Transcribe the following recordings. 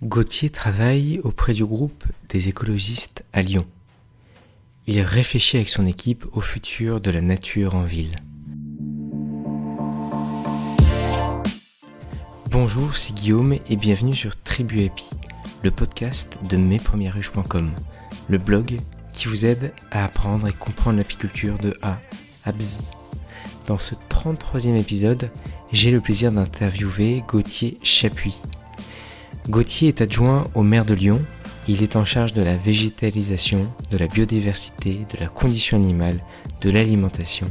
Gauthier travaille auprès du groupe des écologistes à Lyon. Il réfléchit avec son équipe au futur de la nature en ville. Bonjour, c'est Guillaume et bienvenue sur Tribu Happy, le podcast de mespremieresruches.com, le blog qui vous aide à apprendre et comprendre l'apiculture de A à Z. Dans ce 33e épisode, j'ai le plaisir d'interviewer Gauthier Chapuis. Gauthier est adjoint au maire de Lyon. Il est en charge de la végétalisation, de la biodiversité, de la condition animale, de l'alimentation.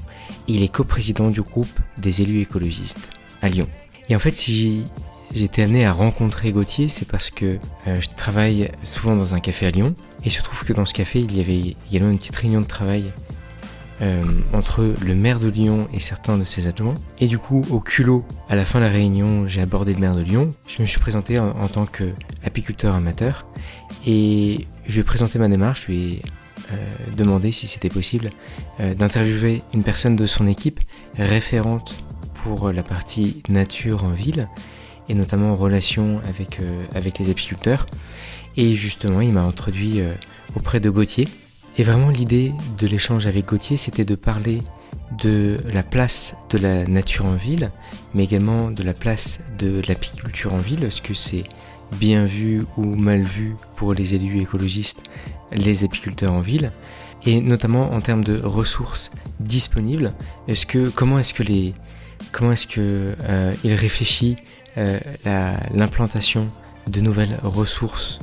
Il est coprésident du groupe des élus écologistes à Lyon. Et en fait, si j'ai été amené à rencontrer Gauthier, c'est parce que je travaille souvent dans un café à Lyon. Et il se trouve que dans ce café, il y avait également une petite réunion de travail entre le maire de Lyon et certains de ses adjoints. Et du coup, au culot, à la fin de la réunion, j'ai abordé le maire de Lyon. Je me suis présenté en tant qu'apiculteur amateur et je lui ai présenté ma démarche. Je lui ai demandé si c'était possible d'interviewer une personne de son équipe référente pour la partie nature en ville et notamment en relation avec les apiculteurs. Et justement, il m'a introduit auprès de Gauthier. Et vraiment, l'idée de l'échange avec Gauthier, c'était de parler de la place de la nature en ville, mais également de la place de l'apiculture en ville. Est-ce que c'est bien vu ou mal vu pour les élus écologistes, les apiculteurs en ville? Et notamment en termes de ressources disponibles, comment est-ce que il réfléchit l'implantation de nouvelles ressources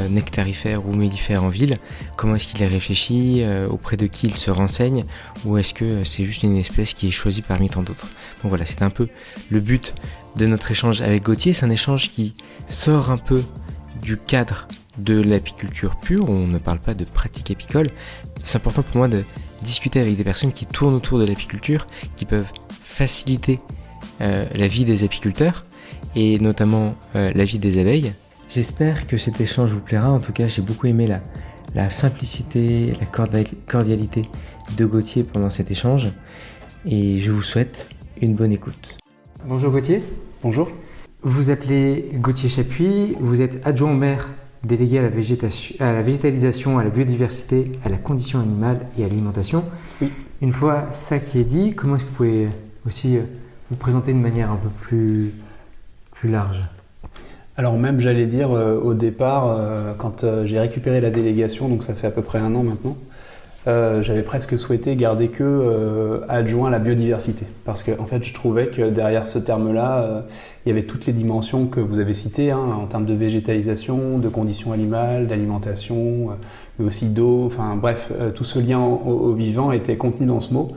nectarifères ou mellifères en ville? Comment est-ce qu'il les réfléchit, auprès de qui il se renseigne, ou est-ce que c'est juste une espèce qui est choisie parmi tant d'autres? Donc voilà, c'est un peu le but de notre échange avec Gauthier. C'est un échange qui sort un peu du cadre de l'apiculture pure, où on ne parle pas de pratique apicole. C'est important pour moi de discuter avec des personnes qui tournent autour de l'apiculture, qui peuvent faciliter la vie des apiculteurs, et notamment la vie des abeilles. J'espère que cet échange vous plaira. En tout cas, j'ai beaucoup aimé la simplicité, la cordialité de Gauthier pendant cet échange. Et je vous souhaite une bonne écoute. Bonjour Gauthier. Bonjour. Vous vous appelez Gauthier Chapuis. Vous êtes adjoint au maire délégué à la végétalisation, à la biodiversité, à la condition animale et à l'alimentation. Oui. Une fois ça qui est dit, comment est-ce que vous pouvez aussi vous présenter de manière un peu plus large? Alors même, j'allais dire, au départ, quand j'ai récupéré la délégation, donc ça fait à peu près 1 an maintenant, j'avais presque souhaité garder que adjoint à la biodiversité. Parce que en fait, je trouvais que derrière ce terme-là, il y avait toutes les dimensions que vous avez citées, en termes de végétalisation, de conditions animales, d'alimentation, mais aussi d'eau, enfin bref, tout ce lien au vivant était contenu dans ce mot.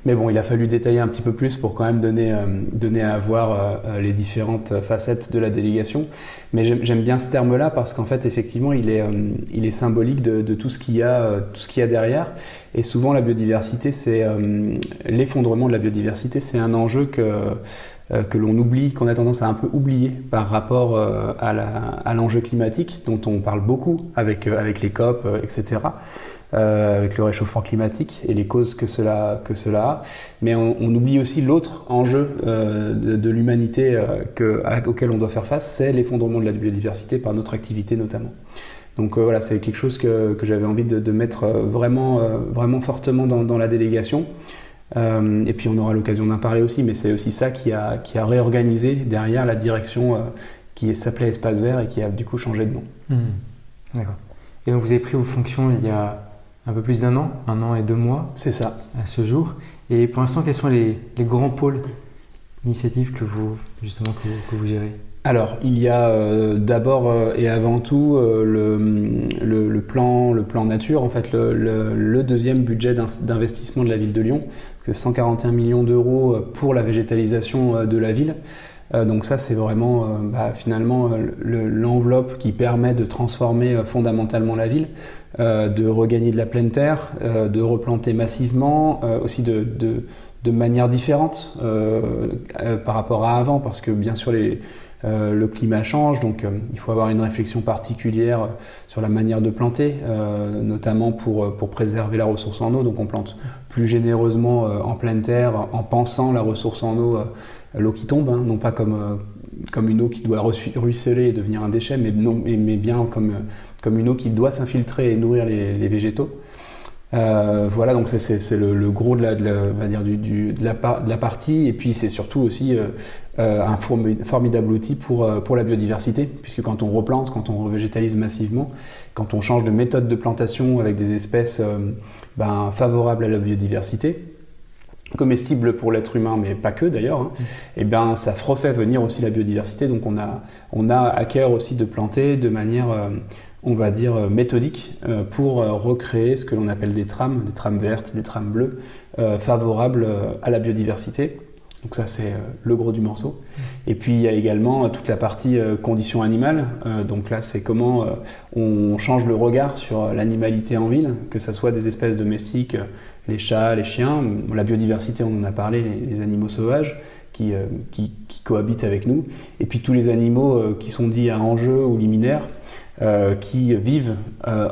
Mais bon, il a fallu détailler un petit peu plus pour quand même donner à voir les différentes facettes de la délégation. Mais j'aime bien ce terme-là parce qu'en fait, effectivement, il est symbolique de tout ce qu'il y a derrière. Et souvent, la biodiversité, c'est l'effondrement de la biodiversité, c'est un enjeu que l'on oublie, qu'on a tendance à un peu oublier par rapport à l'enjeu climatique, dont on parle beaucoup avec les COP, etc. Avec le réchauffement climatique et les causes que cela a. Mais on oublie aussi l'autre enjeu de l'humanité auquel on doit faire face, c'est l'effondrement de la biodiversité par notre activité notamment. Donc voilà, c'est quelque chose que j'avais envie de mettre vraiment fortement dans la délégation. Et puis on aura l'occasion d'en parler aussi, mais c'est aussi ça qui a réorganisé derrière la direction qui s'appelait Espace Vert et qui a du coup changé de nom. D'accord. Et donc vous avez pris vos fonctions il y a un peu plus d'1 an, 1 an et 2 mois. C'est ça. À ce jour. Et pour l'instant, quels sont les grands pôles d'initiatives que vous gérez? Alors, il y a d'abord et avant tout le plan nature, en fait le deuxième budget d'investissement de la ville de Lyon. C'est 141 millions d'euros pour la végétalisation de la ville. Donc ça, c'est vraiment finalement l'enveloppe qui permet de transformer fondamentalement la ville, de regagner de la pleine terre, de replanter massivement, aussi de manière différente par rapport à avant, parce que bien sûr le climat change, donc il faut avoir une réflexion particulière sur la manière de planter, notamment pour préserver la ressource en eau. Donc on plante plus généreusement en pleine terre, en pensant la ressource en eau, l'eau qui tombe, non pas comme comme une eau qui doit ruisseler et devenir un déchet, mais bien comme une eau qui doit s'infiltrer et nourrir les végétaux. Voilà, donc c'est le gros on va dire de la partie, et puis c'est surtout aussi un formidable outil pour la biodiversité, puisque quand on replante, quand on revégétalise massivement, quand on change de méthode de plantation avec des espèces favorables à la biodiversité, comestibles pour l'être humain, mais pas que d'ailleurs, hein, et bien ça refait venir aussi la biodiversité. Donc on a à cœur aussi de planter de manière on va dire méthodique pour recréer ce que l'on appelle des trames vertes, des trames bleues favorables à la biodiversité. Donc ça c'est le gros du morceau. Et puis il y a également toute la partie conditions animales. Donc là c'est comment on change le regard sur l'animalité en ville, que ce soit des espèces domestiques, les chats, les chiens, la biodiversité on en a parlé, les animaux sauvages qui cohabitent avec nous, et puis tous les animaux qui sont dits à enjeu ou liminaires, qui vivent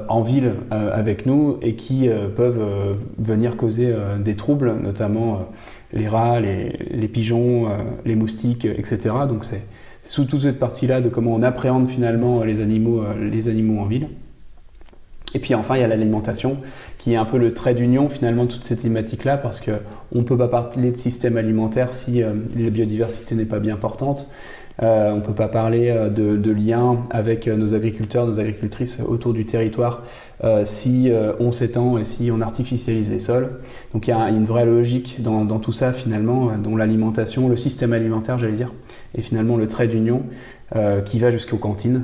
en ville avec nous et qui peuvent venir causer des troubles, notamment les rats, les pigeons, les moustiques, etc. Donc c'est sous toute cette partie-là de comment on appréhende finalement les animaux en ville. Et puis enfin, il y a l'alimentation, qui est un peu le trait d'union finalement de toute cette thématique-là, parce qu'on ne peut pas parler de système alimentaire si la biodiversité n'est pas bien portante. On ne peut pas parler de lien avec nos agriculteurs, nos agricultrices autour du territoire si on s'étend et si on artificialise les sols. Donc il y a une vraie logique dans tout ça finalement, dont l'alimentation, le système alimentaire j'allais dire, est finalement le trait d'union qui va jusqu'aux cantines,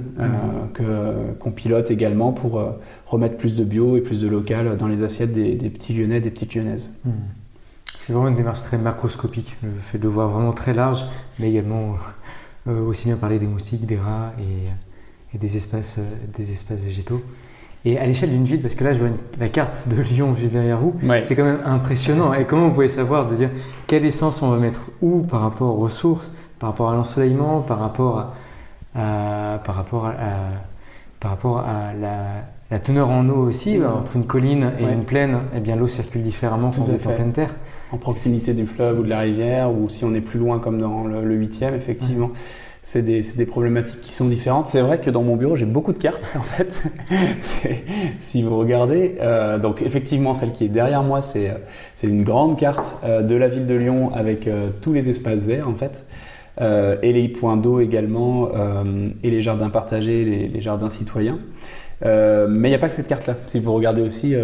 qu'on pilote également pour remettre plus de bio et plus de local dans les assiettes des petits Lyonnais, des petites Lyonnaises. C'est vraiment une démarche très macroscopique, le fait de voir vraiment très large, mais également aussi bien parler des moustiques, des rats et des espaces végétaux. Et à l'échelle d'une ville, parce que là je vois la carte de Lyon juste derrière vous, c'est quand même impressionnant. Et comment vous pouvez savoir de dire quelle essence on va mettre où par rapport aux ressources, par rapport à l'ensoleillement, par rapport à la teneur en eau aussi, entre une colline et une plaine, eh bien l'eau circule différemment quand on est en pleine terre. En proximité du fleuve ou de la rivière, ou si on est plus loin comme dans le 8e, effectivement. C'est des problématiques qui sont différentes. C'est vrai que dans mon bureau, j'ai beaucoup de cartes, en fait. Si vous regardez, donc effectivement, celle qui est derrière moi, c'est une grande carte de la ville de Lyon avec tous les espaces verts, en fait. Et les points d'eau également, et les jardins partagés, les jardins citoyens. Mais il n'y a pas que cette carte-là. Si vous regardez aussi,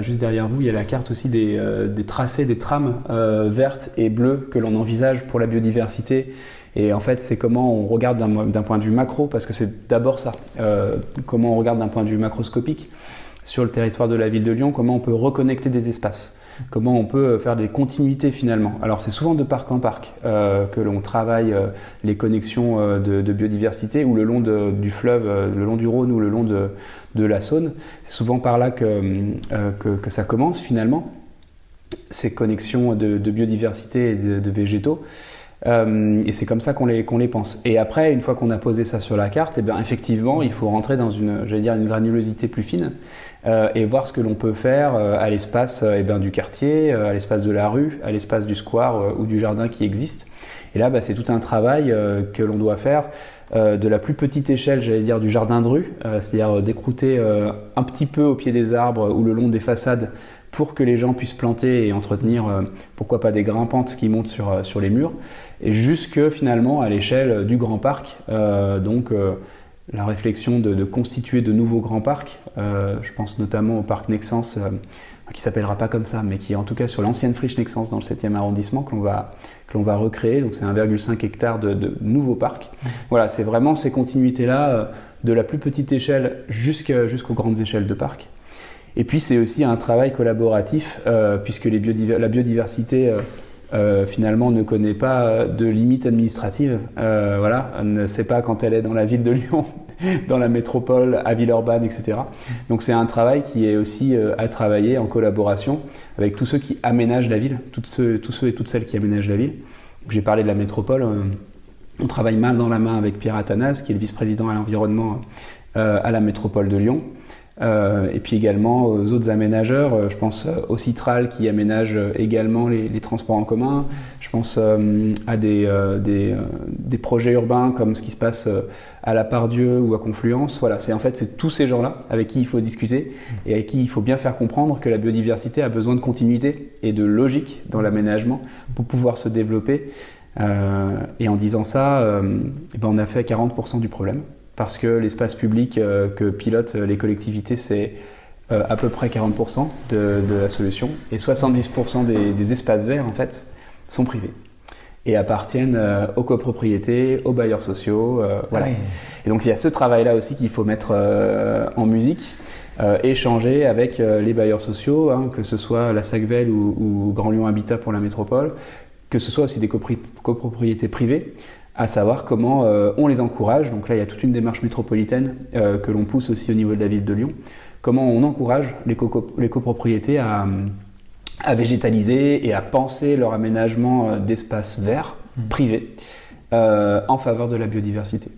juste derrière vous, il y a la carte aussi des tracés, des trames vertes et bleues que l'on envisage pour la biodiversité. Et en fait, c'est comment on regarde d'un point de vue macro, parce que c'est d'abord ça. Comment on regarde d'un point de vue macroscopique sur le territoire de la ville de Lyon, comment on peut reconnecter des espaces. Comment on peut faire des continuités finalement. Alors c'est souvent de parc en parc que l'on travaille les connexions de biodiversité, ou le long du fleuve, le long du Rhône ou le long de la Saône. C'est souvent par là que ça commence finalement, ces connexions de biodiversité et de végétaux. Et c'est comme ça qu'on les pense. Et après, une fois qu'on a posé ça sur la carte, effectivement, il faut rentrer dans une granulosité plus fine et voir ce que l'on peut faire à l'espace du quartier, à l'espace de la rue, à l'espace du square ou du jardin qui existe. Et là, c'est tout un travail que l'on doit faire de la plus petite échelle, du jardin de rue, c'est-à-dire d'écrouter un petit peu au pied des arbres ou le long des façades pour que les gens puissent planter et entretenir, pourquoi pas des grimpantes qui montent sur les murs, et jusque finalement à l'échelle du grand parc. La réflexion de constituer de nouveaux grands parcs, je pense notamment au parc Nexens, qui ne s'appellera pas comme ça, mais qui est en tout cas sur l'ancienne friche Nexens dans le 7e arrondissement, que l'on va recréer. Donc c'est 1,5 hectare de nouveaux parcs. Voilà, c'est vraiment ces continuités-là, de la plus petite échelle jusqu'aux grandes échelles de parcs. Et puis c'est aussi un travail collaboratif, puisque la biodiversité finalement ne connaît pas de limites administratives. Elle ne sait pas quand elle est dans la ville de Lyon, dans la métropole, à Villeurbanne, etc. Donc c'est un travail qui est aussi à travailler en collaboration avec tous ceux qui aménagent la ville, tous ceux et toutes celles qui aménagent la ville. J'ai parlé de la métropole. On travaille main dans la main avec Pierre Athanase, qui est le vice-président à l'environnement à la métropole de Lyon. Et puis également aux autres aménageurs, je pense au Citral qui aménage également les transports en commun, je Je pense à des projets urbains comme ce qui se passe à la Part-Dieu ou à Confluence. Voilà, c'est tous ces gens-là avec qui il faut discuter et avec qui il faut bien faire comprendre que la biodiversité a besoin de continuité et de logique dans l'aménagement pour pouvoir se développer. Et en disant ça, on a fait 40% du problème parce que l'espace public que pilotent les collectivités, c'est à peu près 40% de la solution et 70% des espaces verts en fait sont privés et appartiennent aux copropriétés, aux bailleurs sociaux, voilà. Oui. Et donc il y a ce travail-là aussi qu'il faut mettre en musique, échanger avec les bailleurs sociaux, hein, que ce soit la SACVEL ou Grand Lyon Habitat pour la métropole, que ce soit aussi des copropriétés privées, à savoir comment on les encourage. Donc là, il y a toute une démarche métropolitaine que l'on pousse aussi au niveau de la ville de Lyon. Comment on encourage les copropriétés à végétaliser et à penser leur aménagement d'espaces verts privés en faveur de la biodiversité.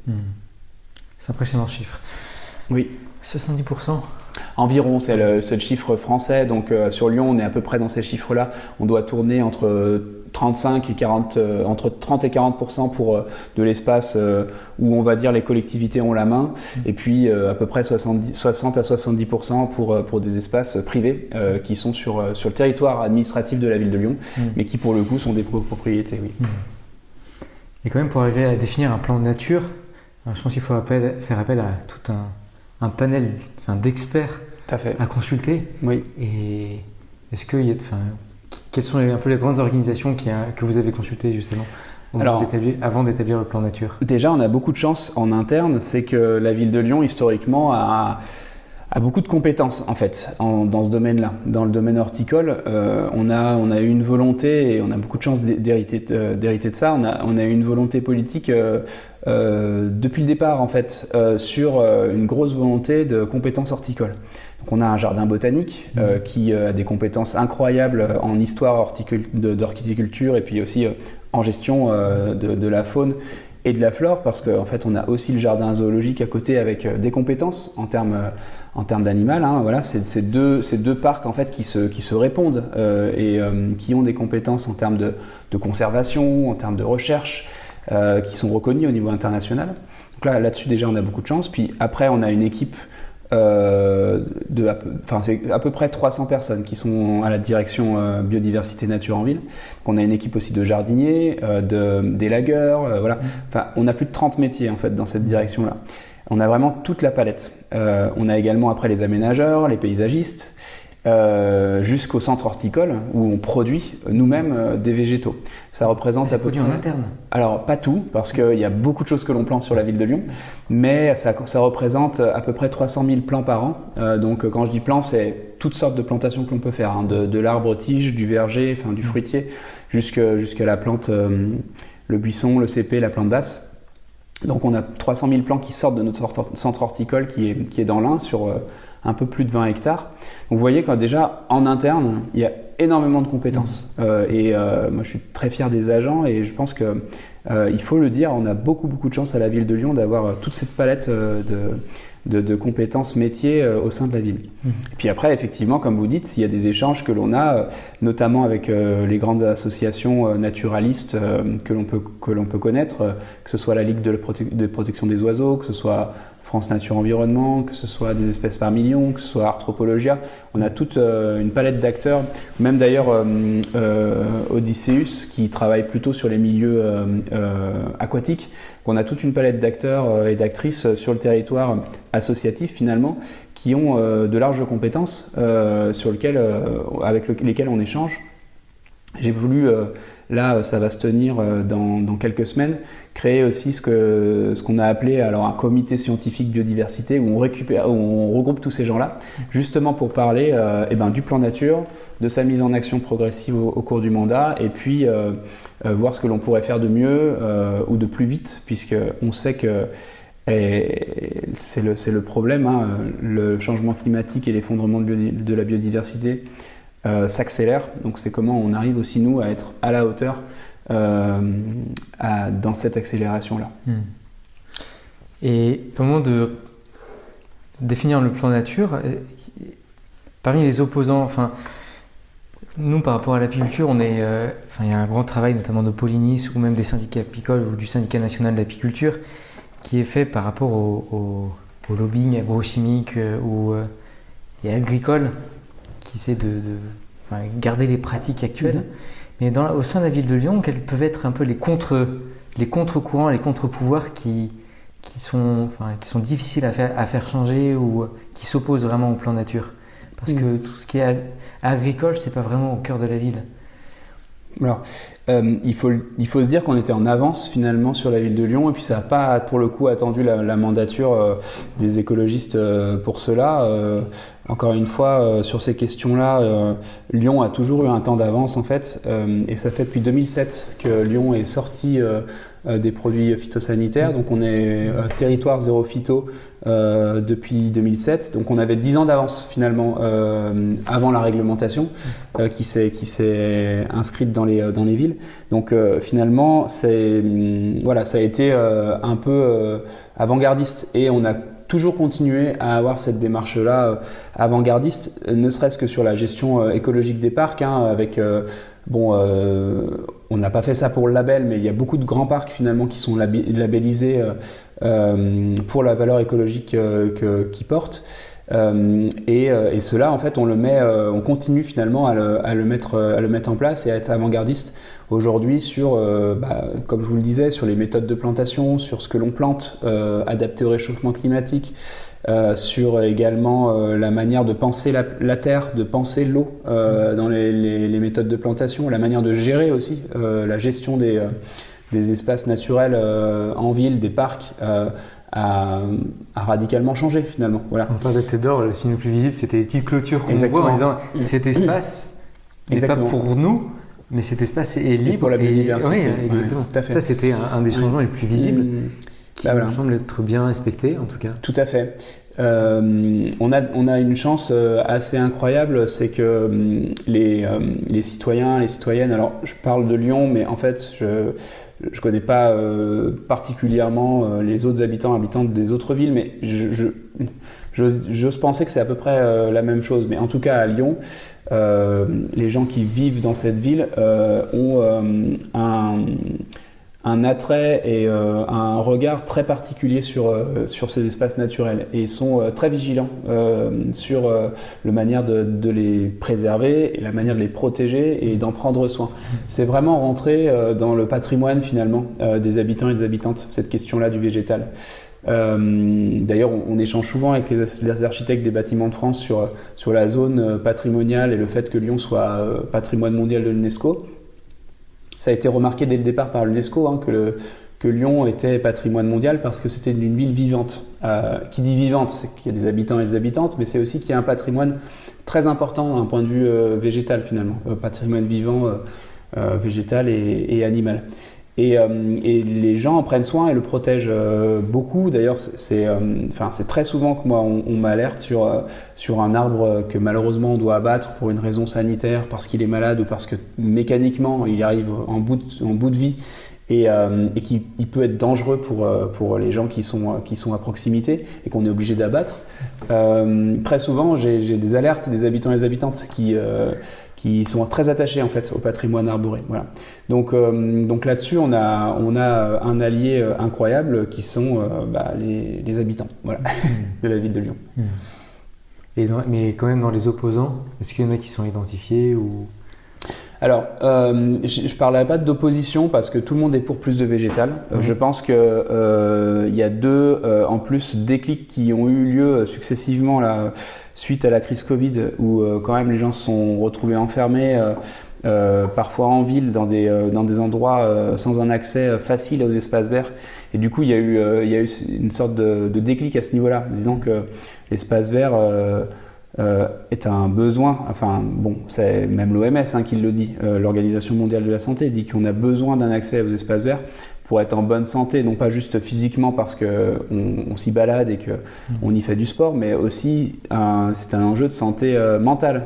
C'est impressionnant ce chiffre. Oui. 70%. Environ, c'est le chiffre français. Donc sur Lyon, on est à peu près dans ces chiffres-là. On doit tourner entre 35 et 40, entre 30 et 40% pour de l'espace où on va dire les collectivités ont la main, et puis à peu près 60 à 70% pour des espaces privés qui sont sur le territoire administratif de la ville de Lyon, mais qui pour le coup sont des copropriétés. Oui. Et quand même, pour arriver à définir un plan de nature, je pense qu'il faut faire appel à tout un panel d'experts à consulter. Oui. Et est-ce que quelles sont un peu les grandes organisations que vous avez consultées justement avant d'établir le plan nature? Déjà, on a beaucoup de chance en interne, c'est que la ville de Lyon, historiquement, a beaucoup de compétences en fait dans ce domaine-là. Dans le domaine horticole, on a eu une volonté, et on a beaucoup de chance d'hériter de ça. On a eu une volonté politique depuis le départ en fait sur une grosse volonté de compétences horticoles. Donc on a un jardin botanique qui a des compétences incroyables en histoire d'horticulture et puis aussi en gestion de la faune et de la flore, parce qu'en fait on a aussi le jardin zoologique à côté avec des compétences en termes d'animal. Hein, voilà, c'est deux parcs en fait qui se répondent et qui ont des compétences en termes de conservation, en termes de recherche, qui sont reconnus au niveau international. Donc là-dessus déjà on a beaucoup de chance. Puis après on a une équipe c'est à peu près 300 personnes qui sont à la direction biodiversité nature en ville. Donc on a une équipe aussi de jardiniers, d'élagueurs, voilà. Enfin, on a plus de 30 métiers en fait dans cette direction-là. On a vraiment toute la palette. On a également après les aménageurs, les paysagistes, jusqu'au centre horticole où on produit nous-mêmes des végétaux. Ça représente à peu près en interne. Alors pas tout, parce qu'il y a beaucoup de choses que l'on plante sur la ville de Lyon, mais ça représente à peu près 300 000 plants par an. Donc quand je dis plants, c'est toutes sortes de plantations que l'on peut faire, hein, de l'arbre-tige, du verger, enfin du fruitier, jusqu'à la plante, le buisson, le cépé, la plante basse. Donc on a 300 000 plants qui sortent de notre centre horticole qui est dans l'Ain sur un peu plus de 20 hectares. Donc vous voyez que déjà en interne, il y a énormément de compétences. Moi je suis très fier des agents et je pense que il faut le dire, on a beaucoup de chance à la ville de Lyon d'avoir toute cette palette de compétences métiers au sein de la ville. Et puis après, effectivement, comme vous dites, il y a des échanges que l'on a, notamment avec les grandes associations naturalistes que l'on peut connaître, que ce soit la Ligue de protection des oiseaux, que ce soit France Nature Environnement, que ce soit des espèces par million, que ce soit Arthropologia. On a toute une palette d'acteurs, même d'ailleurs Odysseus qui travaille plutôt sur les milieux aquatiques. On a toute une palette d'acteurs et d'actrices sur le territoire associatif finalement qui ont de larges compétences avec lesquelles on échange. J'ai voulu, là ça va se tenir dans quelques semaines, créer aussi ce qu'on a appelé alors un comité scientifique biodiversité où on regroupe tous ces gens-là, justement pour parler du plan nature, de sa mise en action progressive au cours du mandat, et puis voir ce que l'on pourrait faire de mieux ou de plus vite, puisqu'on sait que c'est le problème, hein, le changement climatique et l'effondrement de la biodiversité s'accélère. Donc c'est comment on arrive aussi nous à être à la hauteur dans cette accélération-là. Et au moment de définir le plan nature, parmi les opposants, nous, par rapport à l'apiculture, il y a un grand travail, notamment de Polynis ou même des syndicats apicoles ou du syndicat national d'apiculture, qui est fait par rapport au lobbying agrochimique et agricole, qui essaie de garder les pratiques actuelles. Mais au sein de la ville de Lyon, quels peuvent être un peu les contre-courants, les contre-pouvoirs qui sont difficiles à faire changer ou qui s'opposent vraiment au plan nature? Parce que tout ce qui est agricole, c'est pas vraiment au cœur de la ville. Alors, il faut se dire qu'on était en avance finalement sur la ville de Lyon, et puis ça n'a pas pour le coup attendu la mandature des écologistes pour cela. Encore une fois, sur ces questions-là, Lyon a toujours eu un temps d'avance en fait, et ça fait depuis 2007 que Lyon est sorti des produits phytosanitaires. Donc on est territoire zéro phyto depuis 2007. Donc on avait 10 ans d'avance finalement avant la réglementation qui s'est inscrite dans les villes. Donc finalement, ça a été un peu avant-gardiste, et on a toujours continué à avoir cette démarche-là avant-gardiste, ne serait-ce que sur la gestion écologique des parcs, avec on n'a pas fait ça pour le label, mais il y a beaucoup de grands parcs finalement qui sont labellisés pour la valeur écologique qu'ils portent. Et cela, en fait, on continue finalement à le mettre en place et à être avant-gardiste aujourd'hui sur, comme je vous le disais, sur les méthodes de plantation, sur ce que l'on plante, adapté au réchauffement climatique, sur également la manière de penser la terre, de penser l'eau dans les méthodes de plantation, la manière de gérer aussi la gestion des espaces naturels en ville, des parcs. A radicalement changé finalement. Voilà. On parle de tête d'or, le signe le plus visible, c'était les petites clôtures qu'on voit en disant cet espace n'est pas pour nous, mais cet espace est libre pour la biodiversité. Oui, exactement. Tout à fait. Ça, c'était un des changements les plus visibles qui me semble être bien respecté en tout cas. Tout à fait. On a une chance assez incroyable, c'est que les citoyens, les citoyennes, alors je parle de Lyon, mais en fait je connais pas particulièrement les autres habitantes des autres villes, mais j'ose penser que c'est à peu près la même chose. Mais en tout cas à Lyon, les gens qui vivent dans cette ville ont un attrait et un regard très particulier sur ces espaces naturels, et ils sont très vigilants sur la manière de les préserver et la manière de les protéger et d'en prendre soin. C'est vraiment rentré dans le patrimoine finalement des habitants et des habitantes, cette question-là du végétal. D'ailleurs, on échange souvent avec les architectes des bâtiments de France sur la zone patrimoniale et le fait que Lyon soit patrimoine mondial de l'UNESCO. Ça a été remarqué dès le départ par l'UNESCO que Lyon était patrimoine mondial parce que c'était une ville vivante. Qui dit vivante, c'est qu'il y a des habitants et des habitantes, mais c'est aussi qu'il y a un patrimoine très important d'un point de vue végétal finalement, patrimoine vivant, végétal et animal. Et les gens en prennent soin et le protègent beaucoup. D'ailleurs, c'est très souvent que moi on m'alerte sur un arbre que malheureusement on doit abattre pour une raison sanitaire, parce qu'il est malade ou parce que mécaniquement il arrive en bout de vie et qu'il peut être dangereux pour les gens qui sont à proximité et qu'on est obligé d'abattre. Très souvent, j'ai des alertes des habitants et des habitantes qui sont très attachés en fait au patrimoine arboré. Voilà. Donc là-dessus, on a un allié incroyable qui sont les habitants, voilà, de la ville de Lyon. Mais quand même dans les opposants, est-ce qu'il y en a qui sont identifiés ou... Alors, je ne parlerai pas d'opposition parce que tout le monde est pour plus de végétal. Je pense qu'il y a deux en plus déclics qui ont eu lieu successivement là, suite à la crise Covid, où quand même les gens se sont retrouvés enfermés, parfois en ville, dans des endroits sans un accès facile aux espaces verts. Et du coup, il y a eu une sorte de déclic à ce niveau-là, disant que l'espace vert est un besoin, enfin bon, c'est même l'OMS qui le dit, l'Organisation mondiale de la santé dit qu'on a besoin d'un accès aux espaces verts pour être en bonne santé, non pas juste physiquement parce qu'on s'y balade et qu'on y fait du sport, mais aussi c'est un enjeu de santé mentale,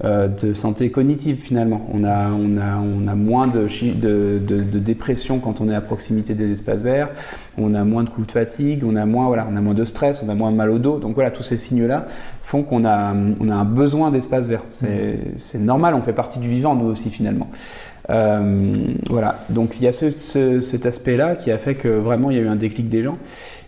de santé cognitive finalement. On a moins de dépression quand on est à proximité des espaces verts, on a moins de coups de fatigue, on a moins de stress, on a moins de mal au dos. Donc voilà, tous ces signes-là font qu'on a un besoin d'espaces verts. C'est normal, on fait partie du vivant nous aussi finalement. Voilà, donc il y a cet aspect-là qui a fait que vraiment il y a eu un déclic des gens.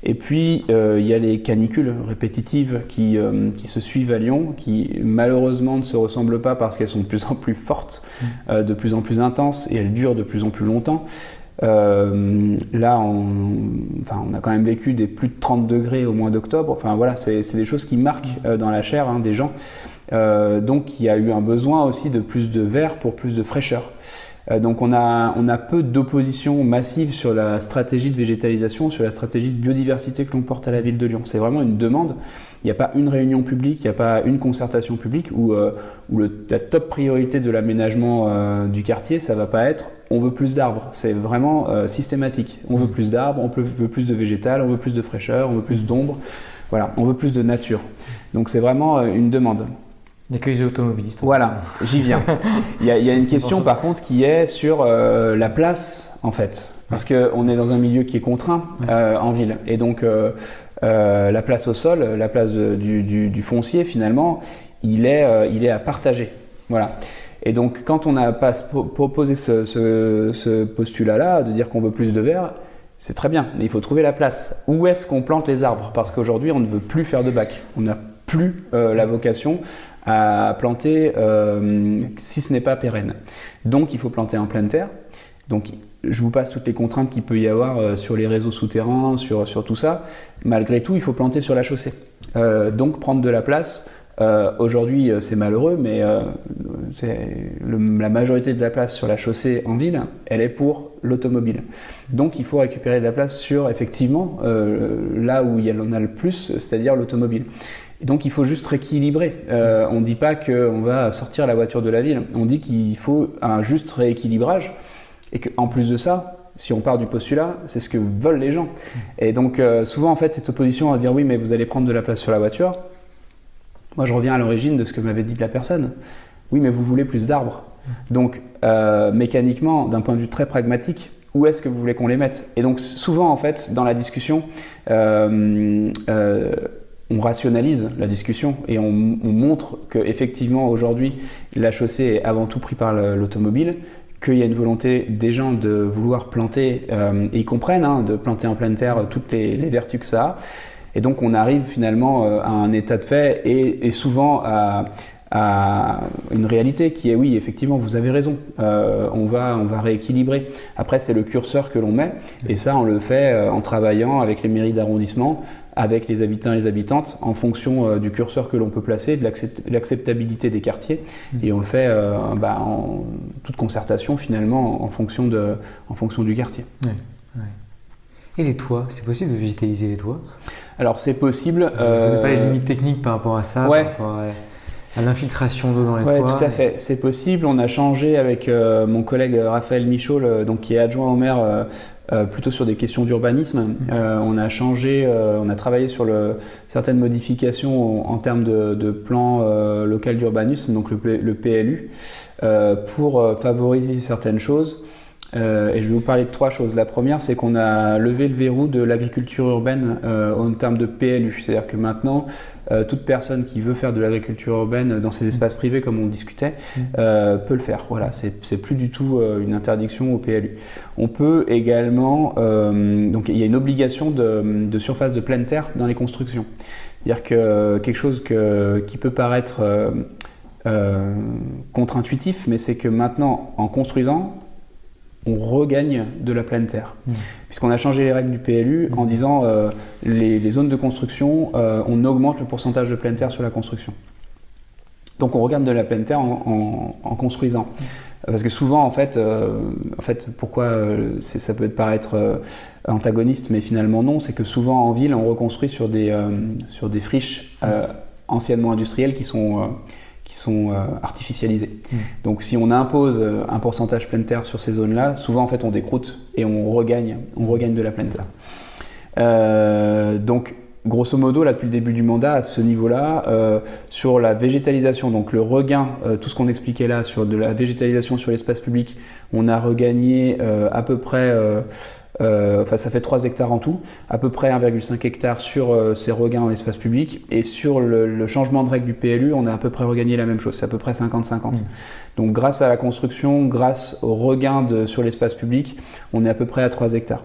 Et puis il y a les canicules répétitives qui se suivent à Lyon, qui malheureusement ne se ressemblent pas parce qu'elles sont de plus en plus fortes, de plus en plus intenses, et elles durent de plus en plus longtemps. Là, on a quand même vécu des plus de 30 degrés au mois d'octobre. Enfin voilà, c'est des choses qui marquent dans la chair des gens. Donc il y a eu un besoin aussi de plus de verre pour plus de fraîcheur. Donc on a peu d'opposition massive sur la stratégie de végétalisation, sur la stratégie de biodiversité que l'on porte à la ville de Lyon. C'est vraiment une demande. Il n'y a pas une réunion publique, il n'y a pas une concertation publique où la top priorité de l'aménagement du quartier, ça ne va pas être on veut plus d'arbres. C'est vraiment systématique. On veut plus d'arbres, on veut plus de végétal, on veut plus de fraîcheur, on veut plus d'ombre. Voilà, on veut plus de nature. Donc c'est vraiment une demande. Il n'y a que les automobilistes. Voilà, j'y viens. Il y a une question par contre qui est sur la place en fait. Parce qu'on est dans un milieu qui est contraint en ville. Et donc la place au sol, la place du foncier finalement, il est à partager. Voilà. Et donc quand on a proposé ce postulat-là, de dire qu'on veut plus de verre, c'est très bien, mais il faut trouver la place. Où est-ce qu'on plante les arbres? Parce qu'aujourd'hui on ne veut plus faire de bac. On n'a plus la vocation à planter si ce n'est pas pérenne. Donc il faut planter en pleine terre. Donc je vous passe toutes les contraintes qu'il peut y avoir sur les réseaux souterrains, sur tout ça. Malgré tout, il faut planter sur la chaussée. Donc prendre de la place. Aujourd'hui c'est malheureux, mais la majorité de la place sur la chaussée en ville, elle est pour l'automobile. Donc il faut récupérer de la place sur effectivement là où il y en a le plus, c'est-à-dire l'automobile. Donc il faut juste rééquilibrer. On ne dit pas qu'on va sortir la voiture de la ville. On dit qu'il faut un juste rééquilibrage et qu'en plus de ça, si on part du postulat, c'est ce que veulent les gens. Et donc souvent en fait cette opposition à dire oui mais vous allez prendre de la place sur la voiture, moi je reviens à l'origine de ce que m'avait dit la personne. Oui mais vous voulez plus d'arbres. Donc mécaniquement, d'un point de vue très pragmatique, où est-ce que vous voulez qu'on les mette? Et donc souvent en fait dans la discussion, on rationalise la discussion et on montre qu'effectivement aujourd'hui la chaussée est avant tout prise par l'automobile, qu'il y a une volonté des gens de vouloir planter, et ils comprennent, de planter en pleine terre toutes les vertus que ça a. Et donc on arrive finalement à un état de fait et souvent à une réalité qui est oui effectivement vous avez raison, on va rééquilibrer. Après c'est le curseur que l'on met et ça on le fait en travaillant avec les mairies d'arrondissement, avec les habitants et les habitantes en fonction du curseur que l'on peut placer, de l'acceptabilité des quartiers et on le fait en toute concertation finalement en fonction du quartier. Ouais. Et les toits, c'est possible de végétaliser les toits? Alors c'est possible. Je ne connais pas les limites techniques par rapport à ça, ouais. Par rapport à l'infiltration d'eau dans les toits. Oui, tout à fait, c'est possible. On a changé avec mon collègue Raphaël Michaud, qui est adjoint au maire, plutôt sur des questions d'urbanisme. On a changé, on a travaillé sur certaines modifications en termes de plan local d'urbanisme, donc le PLU, pour favoriser certaines choses. Et je vais vous parler de 3 choses. La première, c'est qu'on a levé le verrou de l'agriculture urbaine en termes de PLU. C'est-à-dire que maintenant, toute personne qui veut faire de l'agriculture urbaine dans ses espaces privés, comme on discutait, peut le faire. Voilà, c'est plus du tout une interdiction au PLU. On peut également... donc il y a une obligation de surface de pleine terre dans les constructions. C'est-à-dire que quelque chose qui peut paraître contre-intuitif, mais c'est que maintenant, en construisant, on regagne de la pleine terre. Puisqu'on a changé les règles du PLU en disant les zones de construction, on augmente le pourcentage de pleine terre sur la construction. Donc on regagne de la pleine terre en construisant. Parce que souvent, en fait pourquoi ça peut paraître antagoniste, mais finalement non, c'est que souvent en ville, on reconstruit sur des friches anciennement industrielles qui artificialisées. Donc si on impose un pourcentage pleine terre sur ces zones-là, souvent en fait on décroute et on regagne de la pleine terre. Donc grosso modo, là, depuis le début du mandat, à ce niveau-là, sur la végétalisation, donc le regain, tout ce qu'on expliquait là sur de la végétalisation sur l'espace public, on a regagné à peu près, ça fait 3 hectares en tout, à peu près 1,5 hectare sur ces regains en espace public, et sur le changement de règle du PLU, on a à peu près regagné la même chose, c'est à peu près 50-50. Donc grâce à la construction, grâce au regain sur l'espace public, on est à peu près à 3 hectares.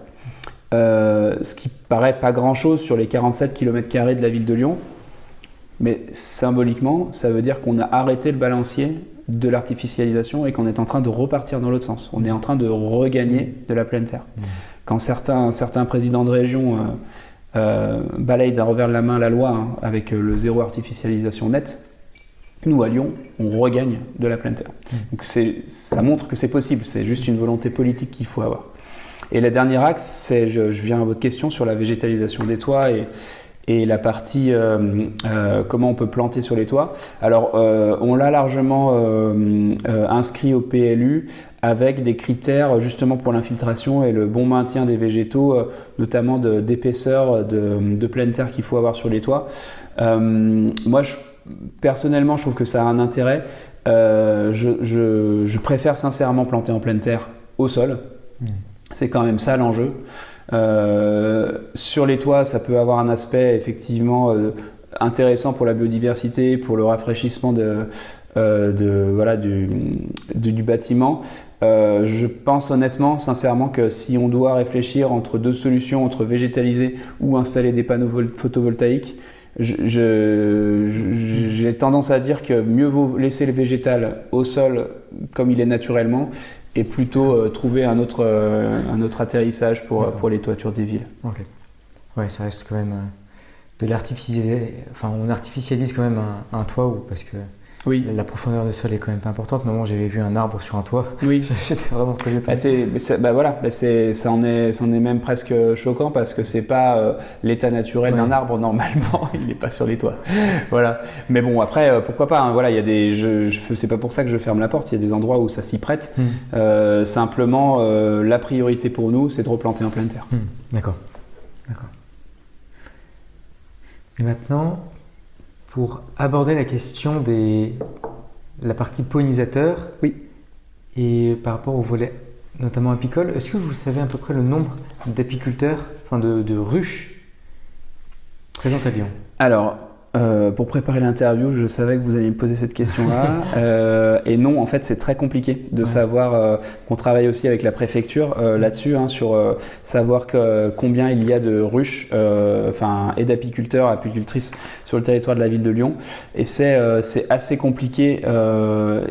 Ce qui paraît pas grand-chose sur les 47 km² de la ville de Lyon, mais symboliquement, ça veut dire qu'on a arrêté le balancier de l'artificialisation et qu'on est en train de repartir dans l'autre sens. On est en train de regagner de la pleine terre. Quand certains présidents de région balayent d'un revers de la main la loi avec le zéro artificialisation net, nous à Lyon, on regagne de la pleine terre. Donc ça montre que c'est possible, c'est juste une volonté politique qu'il faut avoir. Et le dernier axe, c'est, je viens à votre question sur la végétalisation des toits et la partie comment on peut planter sur les toits. Alors, on l'a largement inscrit au PLU avec des critères justement pour l'infiltration et le bon maintien des végétaux, notamment d'épaisseur de pleine terre qu'il faut avoir sur les toits. Moi, personnellement, je trouve que ça a un intérêt. Je préfère sincèrement planter en pleine terre au sol. C'est quand même ça l'enjeu. Sur les toits, ça peut avoir un aspect effectivement intéressant pour la biodiversité, pour le rafraîchissement du bâtiment. Je pense honnêtement, sincèrement, que si on doit réfléchir entre deux solutions, entre végétaliser ou installer des panneaux photovoltaïques, j'ai tendance à dire que mieux vaut laisser le végétal au sol comme il est naturellement et plutôt trouver un autre atterrissage pour les toitures des villes. Ok. Ouais, ça reste quand même de l'artificialiser. Enfin, on artificialise quand même un toit parce que oui. La profondeur de sol est quand même pas importante. Normalement, j'avais vu un arbre sur un toit. Oui. J'étais vraiment très étonné. Ça en est même presque choquant parce que c'est pas l'état naturel d'un arbre normalement. Il n'est pas sur les toits. Voilà. Mais bon, après, pourquoi pas. Hein, voilà, il y a des. C'est pas pour ça que je ferme la porte. Il y a des endroits où ça s'y prête. Simplement, la priorité pour nous, c'est de replanter en pleine terre. D'accord. Et maintenant, pour aborder la question de la partie pollinisateur, oui. Et par rapport au volet notamment apicole, est-ce que vous savez à peu près le nombre d'apiculteurs, enfin de ruches présentes à Lyon? Alors, pour préparer l'interview, je savais que vous alliez me poser cette question-là. Et non, en fait, c'est très compliqué de savoir qu'on travaille aussi avec la préfecture là-dessus, sur savoir combien il y a de ruches et d'apiculteurs, apicultrices sur le territoire de la ville de Lyon. Et c'est assez compliqué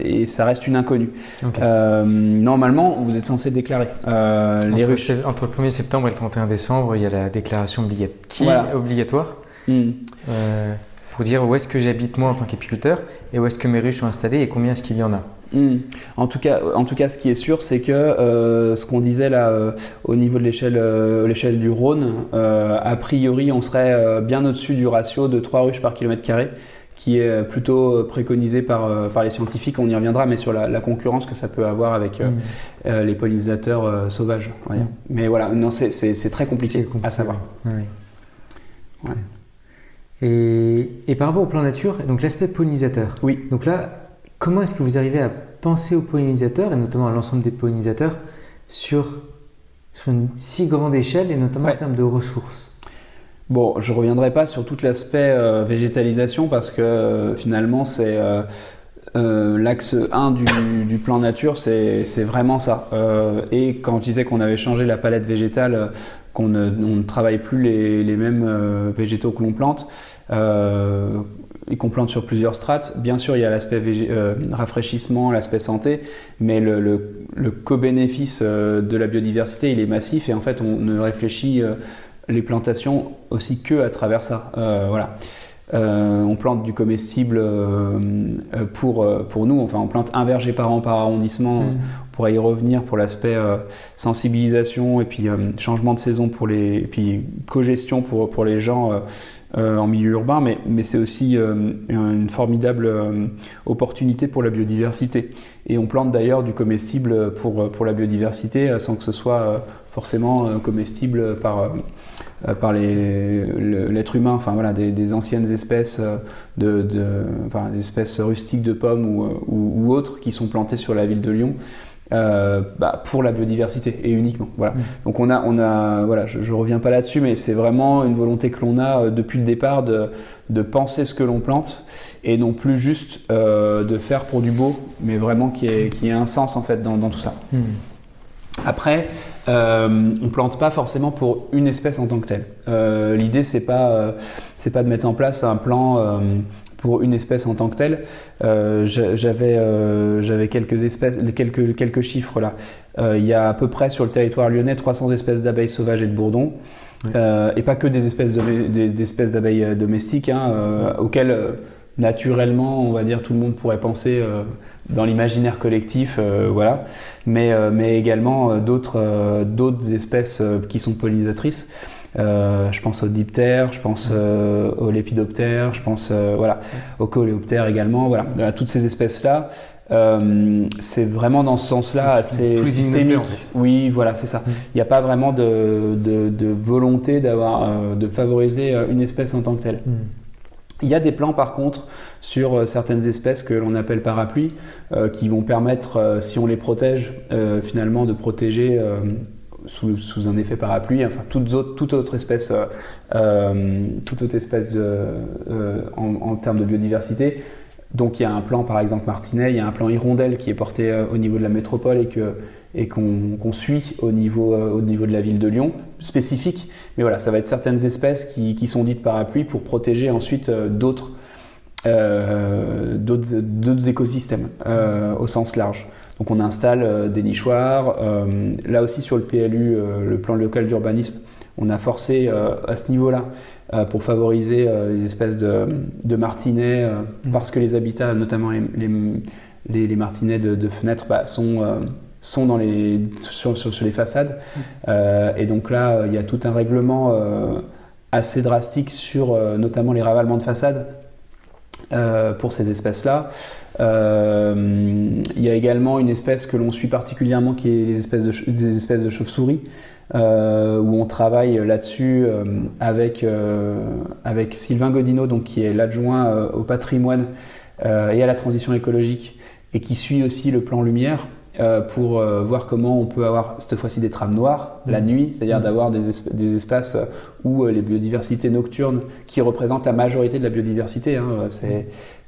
et ça reste une inconnue. Okay. Normalement, vous êtes censé déclarer les ruches. Entre le 1er septembre et le 31 décembre, il y a la déclaration obligatoire. Pour dire où est-ce que j'habite moi en tant qu'apiculteur et où est-ce que mes ruches sont installées et combien est-ce qu'il y en a. En tout cas, ce qui est sûr, c'est que ce qu'on disait là au niveau de l'échelle du Rhône, a priori, on serait bien au-dessus du ratio de 3 ruches par km², qui est plutôt préconisé par les scientifiques. On y reviendra, mais sur la concurrence que ça peut avoir avec les pollinisateurs sauvages. Ouais. Mais voilà, non, c'est très compliqué à savoir. Oui. Ouais. Et par rapport au plan nature, donc l'aspect pollinisateur. Oui. Donc là, comment est-ce que vous arrivez à penser aux pollinisateurs et notamment à l'ensemble des pollinisateurs sur une si grande échelle et notamment en termes de ressources? Bon, je ne reviendrai pas sur tout l'aspect végétalisation parce que finalement c'est l'axe 1 du plan nature, c'est vraiment ça. Et quand je disais qu'on avait changé la palette végétale, qu'on ne travaille plus les mêmes végétaux que l'on plante et qu'on plante sur plusieurs strates. Bien sûr, il y a l'aspect rafraîchissement, l'aspect santé, mais le co-bénéfice de la biodiversité, il est massif et en fait, on ne réfléchit les plantations aussi que à travers ça. Voilà. On plante du comestible pour nous, enfin on plante un verger par an par arrondissement. On pourrait y revenir pour l'aspect sensibilisation et puis changement de saison et puis cogestion pour les gens en milieu urbain, mais c'est aussi une formidable opportunité pour la biodiversité. Et on plante d'ailleurs du comestible pour la biodiversité sans que ce soit forcément comestible par l'être humain, enfin voilà, des anciennes espèces des espèces rustiques de pommes ou autres qui sont plantées sur la ville de Lyon pour la biodiversité et uniquement. Voilà. Donc on a voilà, je reviens pas là-dessus, mais c'est vraiment une volonté que l'on a depuis le départ de penser ce que l'on plante et non plus juste de faire pour du beau, mais vraiment qu'il y ait un sens en fait dans tout ça. Après, on plante pas forcément pour une espèce en tant que telle. L'idée c'est pas de mettre en place un plan pour une espèce en tant que telle. J'avais quelques chiffres là. Il y a à peu près sur le territoire lyonnais 300 espèces d'abeilles sauvages et de bourdons. Et pas que des espèces d'abeilles domestiques auxquelles naturellement, on va dire, tout le monde pourrait penser dans l'imaginaire collectif, voilà. Mais également d'autres espèces qui sont pollinisatrices. Je pense aux diptères, je pense aux lépidoptères, je pense aux coléoptères également. Voilà, à toutes ces espèces-là. C'est vraiment dans ce sens-là assez systémique. En fait. Oui, voilà, c'est ça. Il n'y a pas vraiment de volonté de favoriser une espèce en tant que telle. Il y a des plans par contre sur certaines espèces que l'on appelle parapluies qui vont permettre, si on les protège, finalement de protéger sous un effet parapluie, enfin toute autre espèce en termes de biodiversité. Donc il y a un plan par exemple martinet, il y a un plan hirondelle qui est porté au niveau de la métropole et qu'on suit au niveau de la ville de Lyon, spécifique. Mais voilà, ça va être certaines espèces qui sont dites parapluies pour protéger ensuite d'autres écosystèmes au sens large. Donc on installe des nichoirs. Là aussi sur le PLU, le plan local d'urbanisme, on a forcé à ce niveau-là pour favoriser les espèces de martinets, parce que les habitats, notamment les martinets de fenêtres, sont sur les façades. Et donc là, il y a tout un règlement assez drastique sur notamment les ravalements de façades pour ces espèces-là. Il y a également une espèce que l'on suit particulièrement qui est des espèces de chauves-souris, où on travaille là-dessus avec Sylvain Godineau, donc, qui est l'adjoint au patrimoine et à la transition écologique et qui suit aussi le plan lumière pour voir comment on peut avoir cette fois-ci des trames noires la nuit, c'est-à-dire d'avoir des espaces où les biodiversités nocturnes qui représentent la majorité de la biodiversité,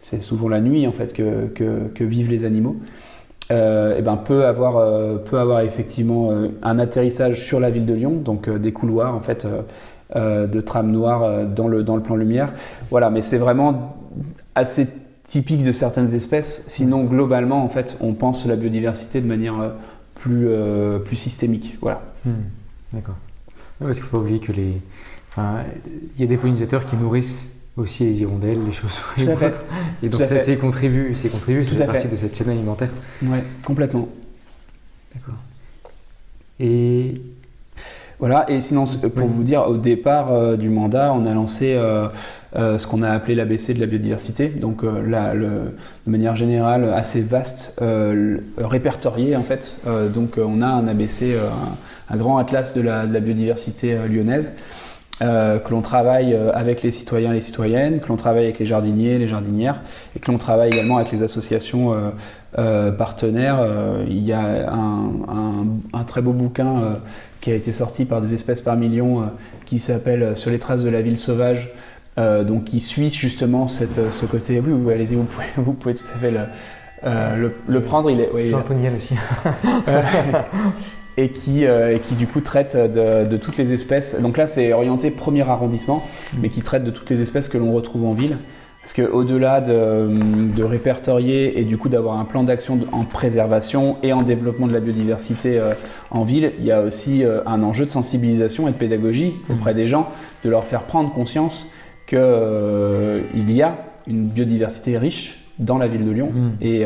c'est souvent la nuit en fait que vivent les animaux, peut avoir effectivement un atterrissage sur la ville de Lyon, donc des couloirs en fait de trames noires dans le plan lumière. Voilà, mais c'est vraiment assez typique de certaines espèces. Sinon, globalement, en fait, on pense la biodiversité de manière plus systémique. Voilà. D'accord. Parce qu'il ne faut pas oublier que il y a des pollinisateurs qui nourrissent aussi les hirondelles, les chauves-souris. Tout à fait. Et donc ça contribue, ça fait partie de cette chaîne alimentaire. Oui, complètement. D'accord. Et voilà, et sinon, pour vous dire, au départ du mandat, on a lancé ce qu'on a appelé l'ABC de la biodiversité, donc de manière générale assez vaste, répertorié en fait. Donc on a un ABC, un grand atlas de la biodiversité lyonnaise, que l'on travaille avec les citoyens et les citoyennes, que l'on travaille avec les jardiniers et les jardinières, et que l'on travaille également avec les associations partenaires. Il y a un très beau bouquin qui a été sorti par des espèces par million qui s'appelle Sur les traces de la ville sauvage, donc qui suit justement ce côté. Oui, allez-y, vous pouvez tout à fait le prendre. Il est Jean Poniel aussi. Et qui du coup traite de toutes les espèces. Donc là, c'est orienté premier arrondissement, mais qui traite de toutes les espèces que l'on retrouve en ville. Parce qu'au-delà de répertorier et du coup d'avoir un plan d'action en préservation et en développement de la biodiversité en ville, il y a aussi un enjeu de sensibilisation et de pédagogie auprès des gens, de leur faire prendre conscience qu'il y a une biodiversité riche dans la ville de Lyon et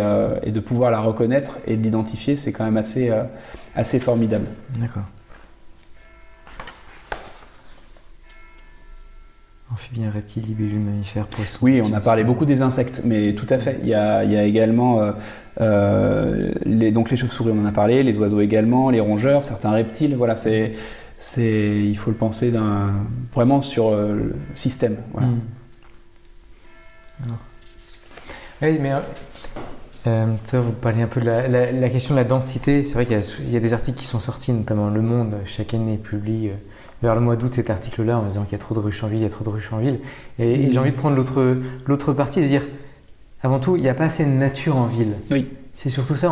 de pouvoir la reconnaître et de l'identifier, c'est quand même assez formidable. D'accord. amphibiens, reptiles, libellules, mammifères, poissons. Oui, on a parlé beaucoup des insectes, mais tout à fait. Il y a également donc les chauves-souris, on en a parlé, les oiseaux également, les rongeurs, certains reptiles. Voilà, il faut le penser vraiment sur le système. Voilà. Alors. Oui, mais ça, vous parlez un peu de la question de la densité. C'est vrai qu'il y a des articles qui sont sortis, notamment Le Monde, chaque année publie vers le mois d'août cet article-là en disant qu'il y a trop de ruches en ville, il y a trop de ruches en ville. Et j'ai envie de prendre l'autre partie et de dire, avant tout, il n'y a pas assez de nature en ville. Oui. C'est surtout ça.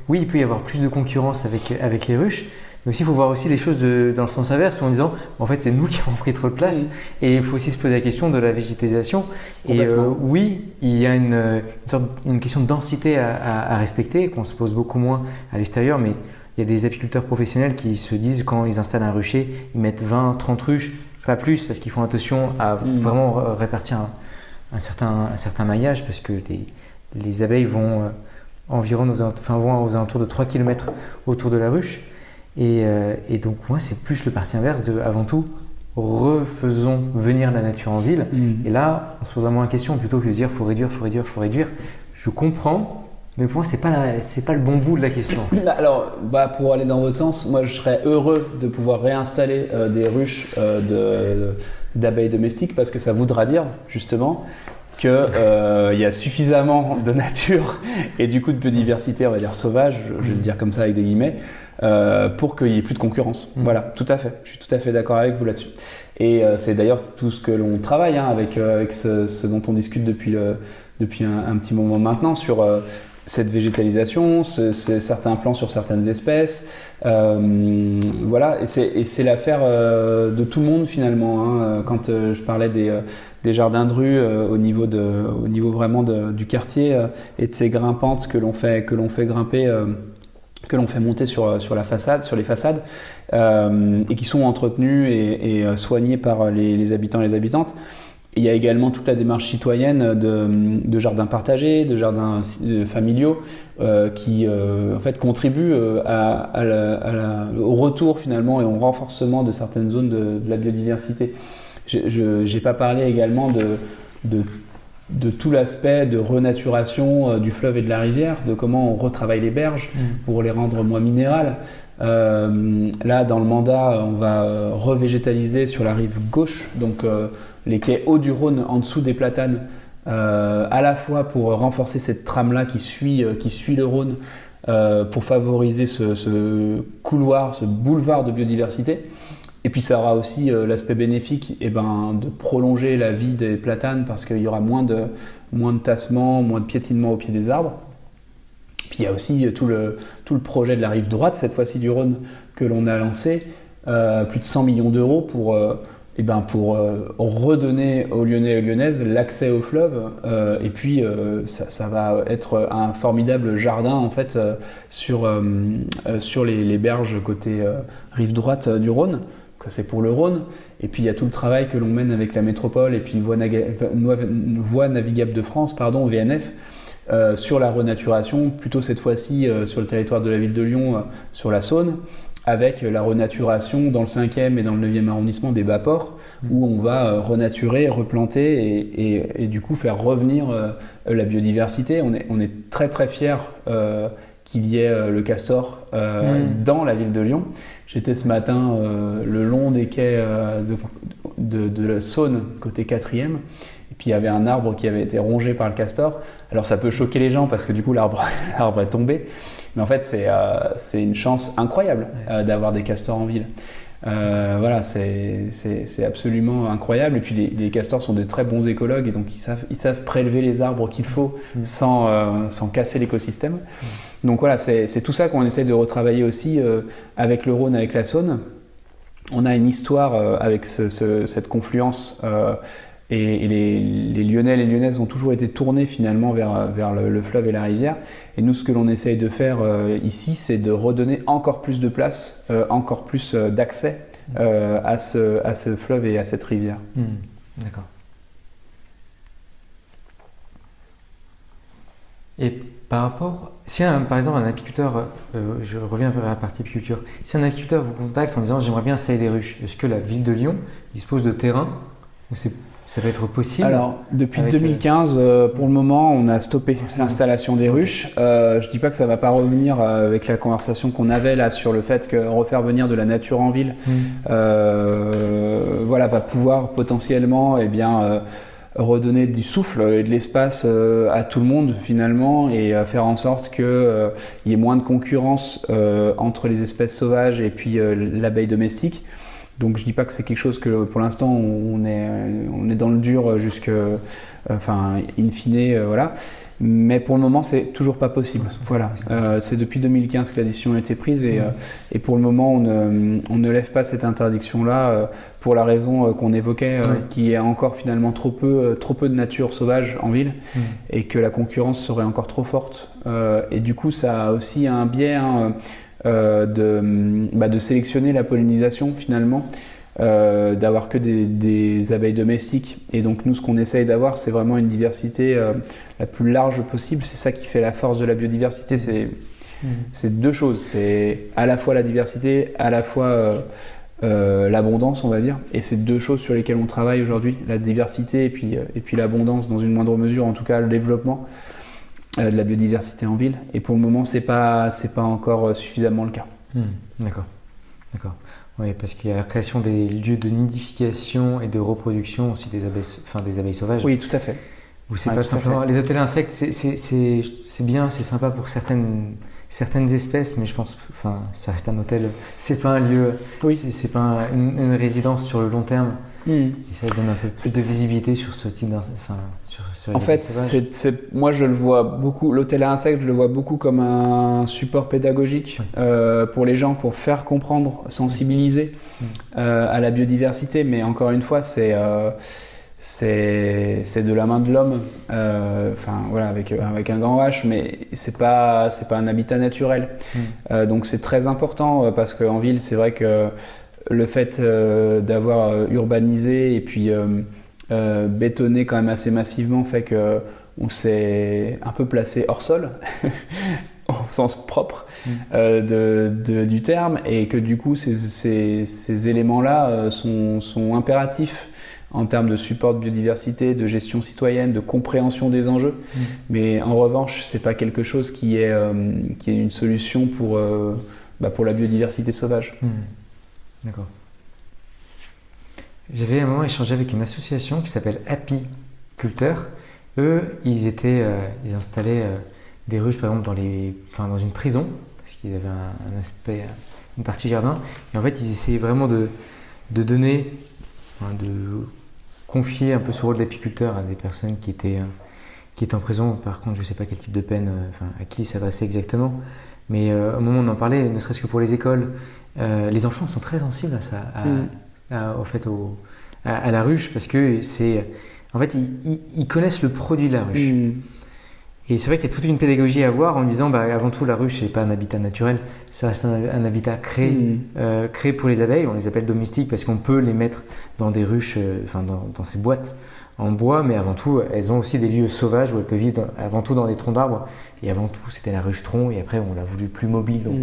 Oui, il peut y avoir plus de concurrence avec les ruches, mais aussi il faut voir aussi les choses dans le sens inverse, en disant, en fait, c'est nous qui avons pris trop de place. Et il faut aussi se poser la question de la végétalisation. Et oui, il y a une question de densité à respecter, qu'on se pose beaucoup moins à l'extérieur, mais il y a des apiculteurs professionnels qui se disent, quand ils installent un rucher, ils mettent 20, 30 ruches, pas plus, parce qu'ils font attention à vraiment répartir un certain maillage, parce que les abeilles vont aux alentours de 3 km autour de la ruche. Et donc, moi, c'est plus le parti inverse de, avant tout, refaisons venir la nature en ville. Et là, on se pose vraiment la question, plutôt que de dire faut réduire. Je comprends. Mais pour moi, c'est pas le bon bout de la question. Alors, pour aller dans votre sens, moi, je serais heureux de pouvoir réinstaller des ruches d'abeilles domestiques, parce que ça voudra dire, justement, qu'il y a suffisamment de nature et du coup de biodiversité, on va dire sauvage, je vais le dire comme ça avec des guillemets, pour qu'il n'y ait plus de concurrence. Voilà, tout à fait. Je suis tout à fait d'accord avec vous là-dessus. Et c'est d'ailleurs tout ce que l'on travaille avec ce dont on discute depuis un petit moment maintenant sur cette végétalisation, certains plans sur certaines espèces. Voilà, et c'est l'affaire de tout le monde finalement. Quand je parlais des jardins de rue au niveau vraiment du quartier et de ces grimpantes que l'on fait grimper, que l'on fait monter sur les façades, et qui sont entretenues et soignées par les habitants et les habitantes. Il y a également toute la démarche citoyenne de jardins partagés, de jardins familiaux, qui en fait contribuent au retour finalement et au renforcement de certaines zones de la biodiversité. Je n'ai pas parlé également de tout l'aspect de renaturation du fleuve et de la rivière, de comment on retravaille les berges pour les rendre moins minérales. Là, dans le mandat, on va revégétaliser sur la rive gauche, donc les quais hauts du Rhône en dessous des platanes, à la fois pour renforcer cette trame-là qui suit le Rhône, pour favoriser ce couloir, ce boulevard de biodiversité. Et puis ça aura aussi l'aspect bénéfique de prolonger la vie des platanes, parce qu'il y aura moins de tassements, moins de piétinement au pied des arbres. Puis il y a aussi tout le projet de la rive droite, cette fois-ci du Rhône, que l'on a lancé, plus de 100 millions d'euros pour redonner aux Lyonnais et aux Lyonnaises l'accès au fleuve. Et puis ça va être un formidable jardin en fait sur les berges côté rive droite du Rhône. Ça, c'est pour le Rhône. Et puis il y a tout le travail que l'on mène avec la métropole et puis Voies navigables de France, VNF, sur la renaturation, plutôt cette fois-ci sur le territoire de la ville de Lyon, sur la Saône, avec la renaturation dans le 5e et dans le 9e arrondissement des bas-ports, où on va renaturer, replanter et du coup faire revenir la biodiversité. On est très très fiers qu'il y ait le castor dans la ville de Lyon. J'étais ce matin le long des quais de la Saône, côté 4e, et puis il y avait un arbre qui avait été rongé par le castor. Alors ça peut choquer les gens parce que du coup l'arbre est tombé, mais en fait c'est une chance incroyable d'avoir des castors en ville. Voilà, c'est absolument incroyable. Et puis les castors sont de très bons écologues, et donc ils savent prélever les arbres qu'il faut sans casser l'écosystème. Donc voilà, c'est tout ça qu'on essaie de retravailler aussi avec le Rhône, avec la Saône. On a une histoire avec cette confluence, et les Lyonnais et les Lyonnaises ont toujours été tournés finalement vers le fleuve et la rivière. Et nous, ce que l'on essaye de faire ici, c'est de redonner encore plus de place, encore plus d'accès à ce fleuve et à cette rivière. D'accord. Et par rapport, si par exemple un apiculteur, je reviens à la partie apiculture, si un apiculteur vous contacte en disant j'aimerais bien installer des ruches, est-ce que la ville de Lyon dispose de terrain Ça peut être possible? Alors, depuis avec, 2015, pour le moment, on a stoppé l'installation des ruches. Je dis pas que ça va pas revenir avec la conversation qu'on avait là sur le fait que refaire venir de la nature en ville, voilà, va pouvoir potentiellement, redonner du souffle et de l'espace à tout le monde finalement, et faire en sorte que il y ait moins de concurrence entre les espèces sauvages et puis l'abeille domestique. Donc je dis pas que c'est quelque chose que pour l'instant on est dans le dur jusque in fine, voilà. Mais pour le moment, c'est toujours pas possible. Voilà. C'est depuis 2015 que la décision a été prise et pour le moment, on ne lève pas cette interdiction-là pour la raison qu'on évoquait, qu'il y a encore finalement trop peu de nature sauvage en ville et que la concurrence serait encore trop forte. Et du coup, ça a aussi un biais de sélectionner la pollinisation finalement. D'avoir que des abeilles domestiques, et donc nous ce qu'on essaye d'avoir, c'est vraiment une diversité la plus large possible. C'est ça qui fait la force de la biodiversité, c'est deux choses, c'est à la fois la diversité, à la fois l'abondance, on va dire, et c'est deux choses sur lesquelles on travaille aujourd'hui, la diversité et puis l'abondance dans une moindre mesure, en tout cas le développement de la biodiversité en ville, et pour le moment c'est pas encore suffisamment le cas. D'accord. Oui, parce qu'il y a la création des lieux de nidification et de reproduction aussi des abeilles sauvages. Oui, tout à fait. Où c'est pas simplement les hôtels à insectes, c'est bien, c'est sympa pour certaines espèces, mais je pense, ça reste un hôtel, c'est pas un lieu, c'est pas une résidence sur le long terme. Et ça donne un peu plus de visibilité sur ce type sur en fait, moi je le vois beaucoup, l'hôtel à insectes, je le vois beaucoup comme un support pédagogique pour les gens, pour faire comprendre, sensibiliser à la biodiversité, mais encore une fois, c'est de la main de l'homme, avec un grand H, mais c'est pas un habitat naturel. Donc c'est très important parce qu'en ville, c'est vrai que le fait d'avoir urbanisé et puis bétonné quand même assez massivement fait qu'on s'est un peu placé hors sol, au sens propre du terme, et que du coup ces éléments-là sont impératifs en termes de support de biodiversité, de gestion citoyenne, de compréhension des enjeux. Mais en revanche, c'est pas quelque chose qui est une solution pour la biodiversité sauvage. D'accord. J'avais à un moment échangé avec une association qui s'appelle Apiculteurs. Eux, ils installaient des ruches, par exemple, dans une prison, parce qu'ils avaient un aspect, une partie jardin. Et en fait, ils essayaient vraiment de donner, de confier un peu ce rôle d'apiculteur à des personnes qui étaient en prison. Par contre, je ne sais pas quel type de peine, à qui s'adresser exactement. Mais au moment où on en parlait, ne serait-ce que pour les écoles, les enfants sont très sensibles à ça, à la ruche, parce que en fait, ils connaissent le produit de la ruche. Et c'est vrai qu'il y a toute une pédagogie à avoir en disant, avant tout, la ruche, c'est pas un habitat naturel, ça reste un habitat créé pour les abeilles. On les appelle domestiques parce qu'on peut les mettre dans des ruches, dans ces boîtes en bois, mais avant tout, elles ont aussi des lieux sauvages où elles peuvent vivre avant tout dans des troncs d'arbres. Et avant tout, c'était la ruche tronc, et après, on l'a voulu plus mobile, donc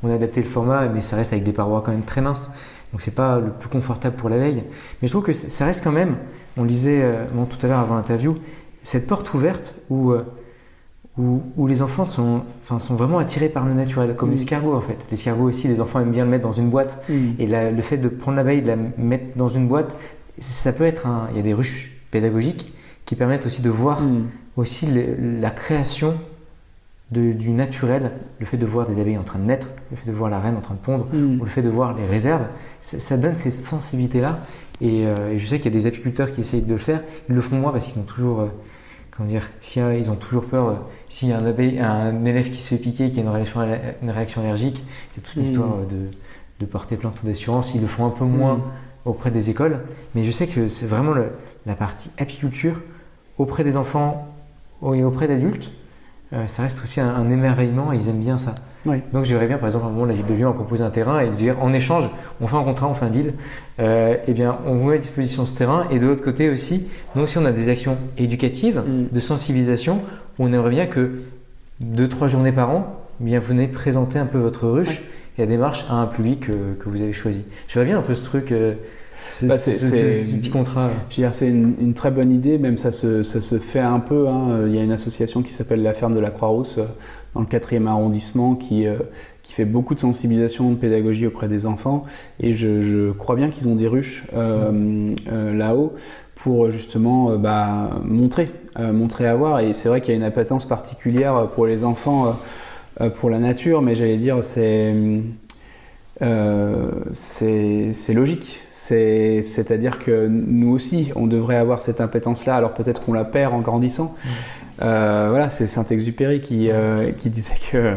on a adapté le format, mais ça reste avec des parois quand même très minces. Donc c'est pas le plus confortable pour l'abeille. Mais je trouve que ça reste quand même, on le disait tout à l'heure avant l'interview, cette porte ouverte où les enfants sont vraiment attirés par le naturel, comme l'escargot en fait. L'escargot aussi, les enfants aiment bien le mettre dans une boîte. Et le fait de prendre l'abeille, de la mettre dans une boîte, ça peut être il y a des ruches pédagogiques qui permettent aussi de voir aussi la création du naturel, le fait de voir des abeilles en train de naître, le fait de voir la reine en train de pondre, ou le fait de voir les réserves, ça donne ces sensibilités-là. Et je sais qu'il y a des apiculteurs qui essayent de le faire, ils le font moins parce qu'ils sont toujours, ils ont toujours peur, s'il y a un élève qui se fait piquer, qui a une réaction allergique, il y a toute l'histoire de porter plainte ou d'assurance, ils le font un peu moins auprès des écoles, mais je sais que c'est vraiment la partie apiculture auprès des enfants et auprès d'adultes. Ça reste aussi un émerveillement et ils aiment bien ça. Donc j'aimerais bien, par exemple, à un moment, la ville de Lyon a proposé un terrain et dire en échange, on fait un contrat, on fait un deal, on vous met à disposition ce terrain. Et de l'autre côté aussi, nous aussi on a des actions éducatives, de sensibilisation, où on aimerait bien que 2-3 journées par an, vous venez présenter un peu votre ruche et la démarche à un public que vous avez choisi. Je vois bien un peu ce truc ce petit contrat. Je veux dire, c'est une très bonne idée, même ça se fait un peu. Il y a une association qui s'appelle la Ferme de la Croix-Rousse dans le 4e arrondissement qui fait beaucoup de sensibilisation, de pédagogie auprès des enfants. Et je crois bien qu'ils ont des ruches là-haut pour justement montrer à voir. Et c'est vrai qu'il y a une appétence particulière pour les enfants, pour la nature, mais j'allais dire c'est logique. C'est-à-dire que nous aussi, on devrait avoir cette impétence-là. Alors peut-être qu'on la perd en grandissant. Voilà, c'est Saint-Exupéry qui disait que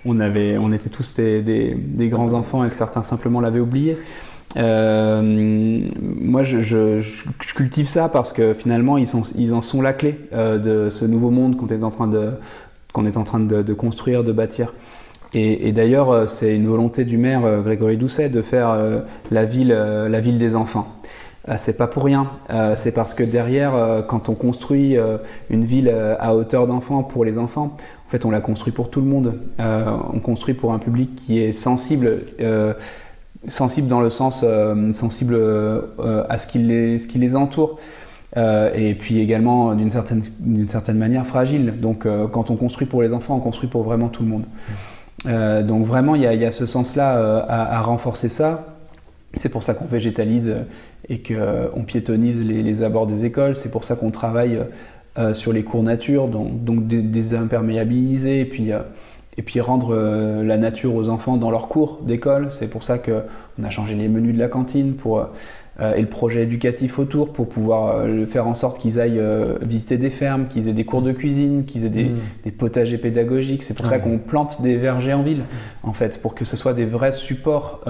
on était tous des grands enfants et que certains simplement l'avaient oublié. Moi, je cultive ça parce que finalement, ils en sont la clé de ce nouveau monde qu'on est en train de construire, de bâtir. Et d'ailleurs, c'est une volonté du maire Grégory Doucet de faire la ville des enfants. C'est pas pour rien, c'est parce que derrière, quand on construit une ville à hauteur d'enfant pour les enfants, en fait, on la construit pour tout le monde. On construit pour un public qui est sensible dans le sens sensible à ce qui les entoure. Et puis également d'une certaine manière fragile. Donc quand on construit pour les enfants, on construit pour vraiment tout le monde. Donc vraiment il y a ce sens-là à renforcer ça. C'est pour ça qu'on végétalise et qu'on piétonise les abords des écoles. C'est pour ça qu'on travaille sur les cours nature, donc désimperméabiliser et puis rendre la nature aux enfants dans leurs cours d'école. C'est pour ça qu'on a changé les menus de la cantine et le projet éducatif autour pour pouvoir faire en sorte qu'ils aillent visiter des fermes, qu'ils aient des cours de cuisine, qu'ils aient des potagers pédagogiques. C'est pour ça qu'on plante des vergers en ville, en fait, pour que ce soit des vrais supports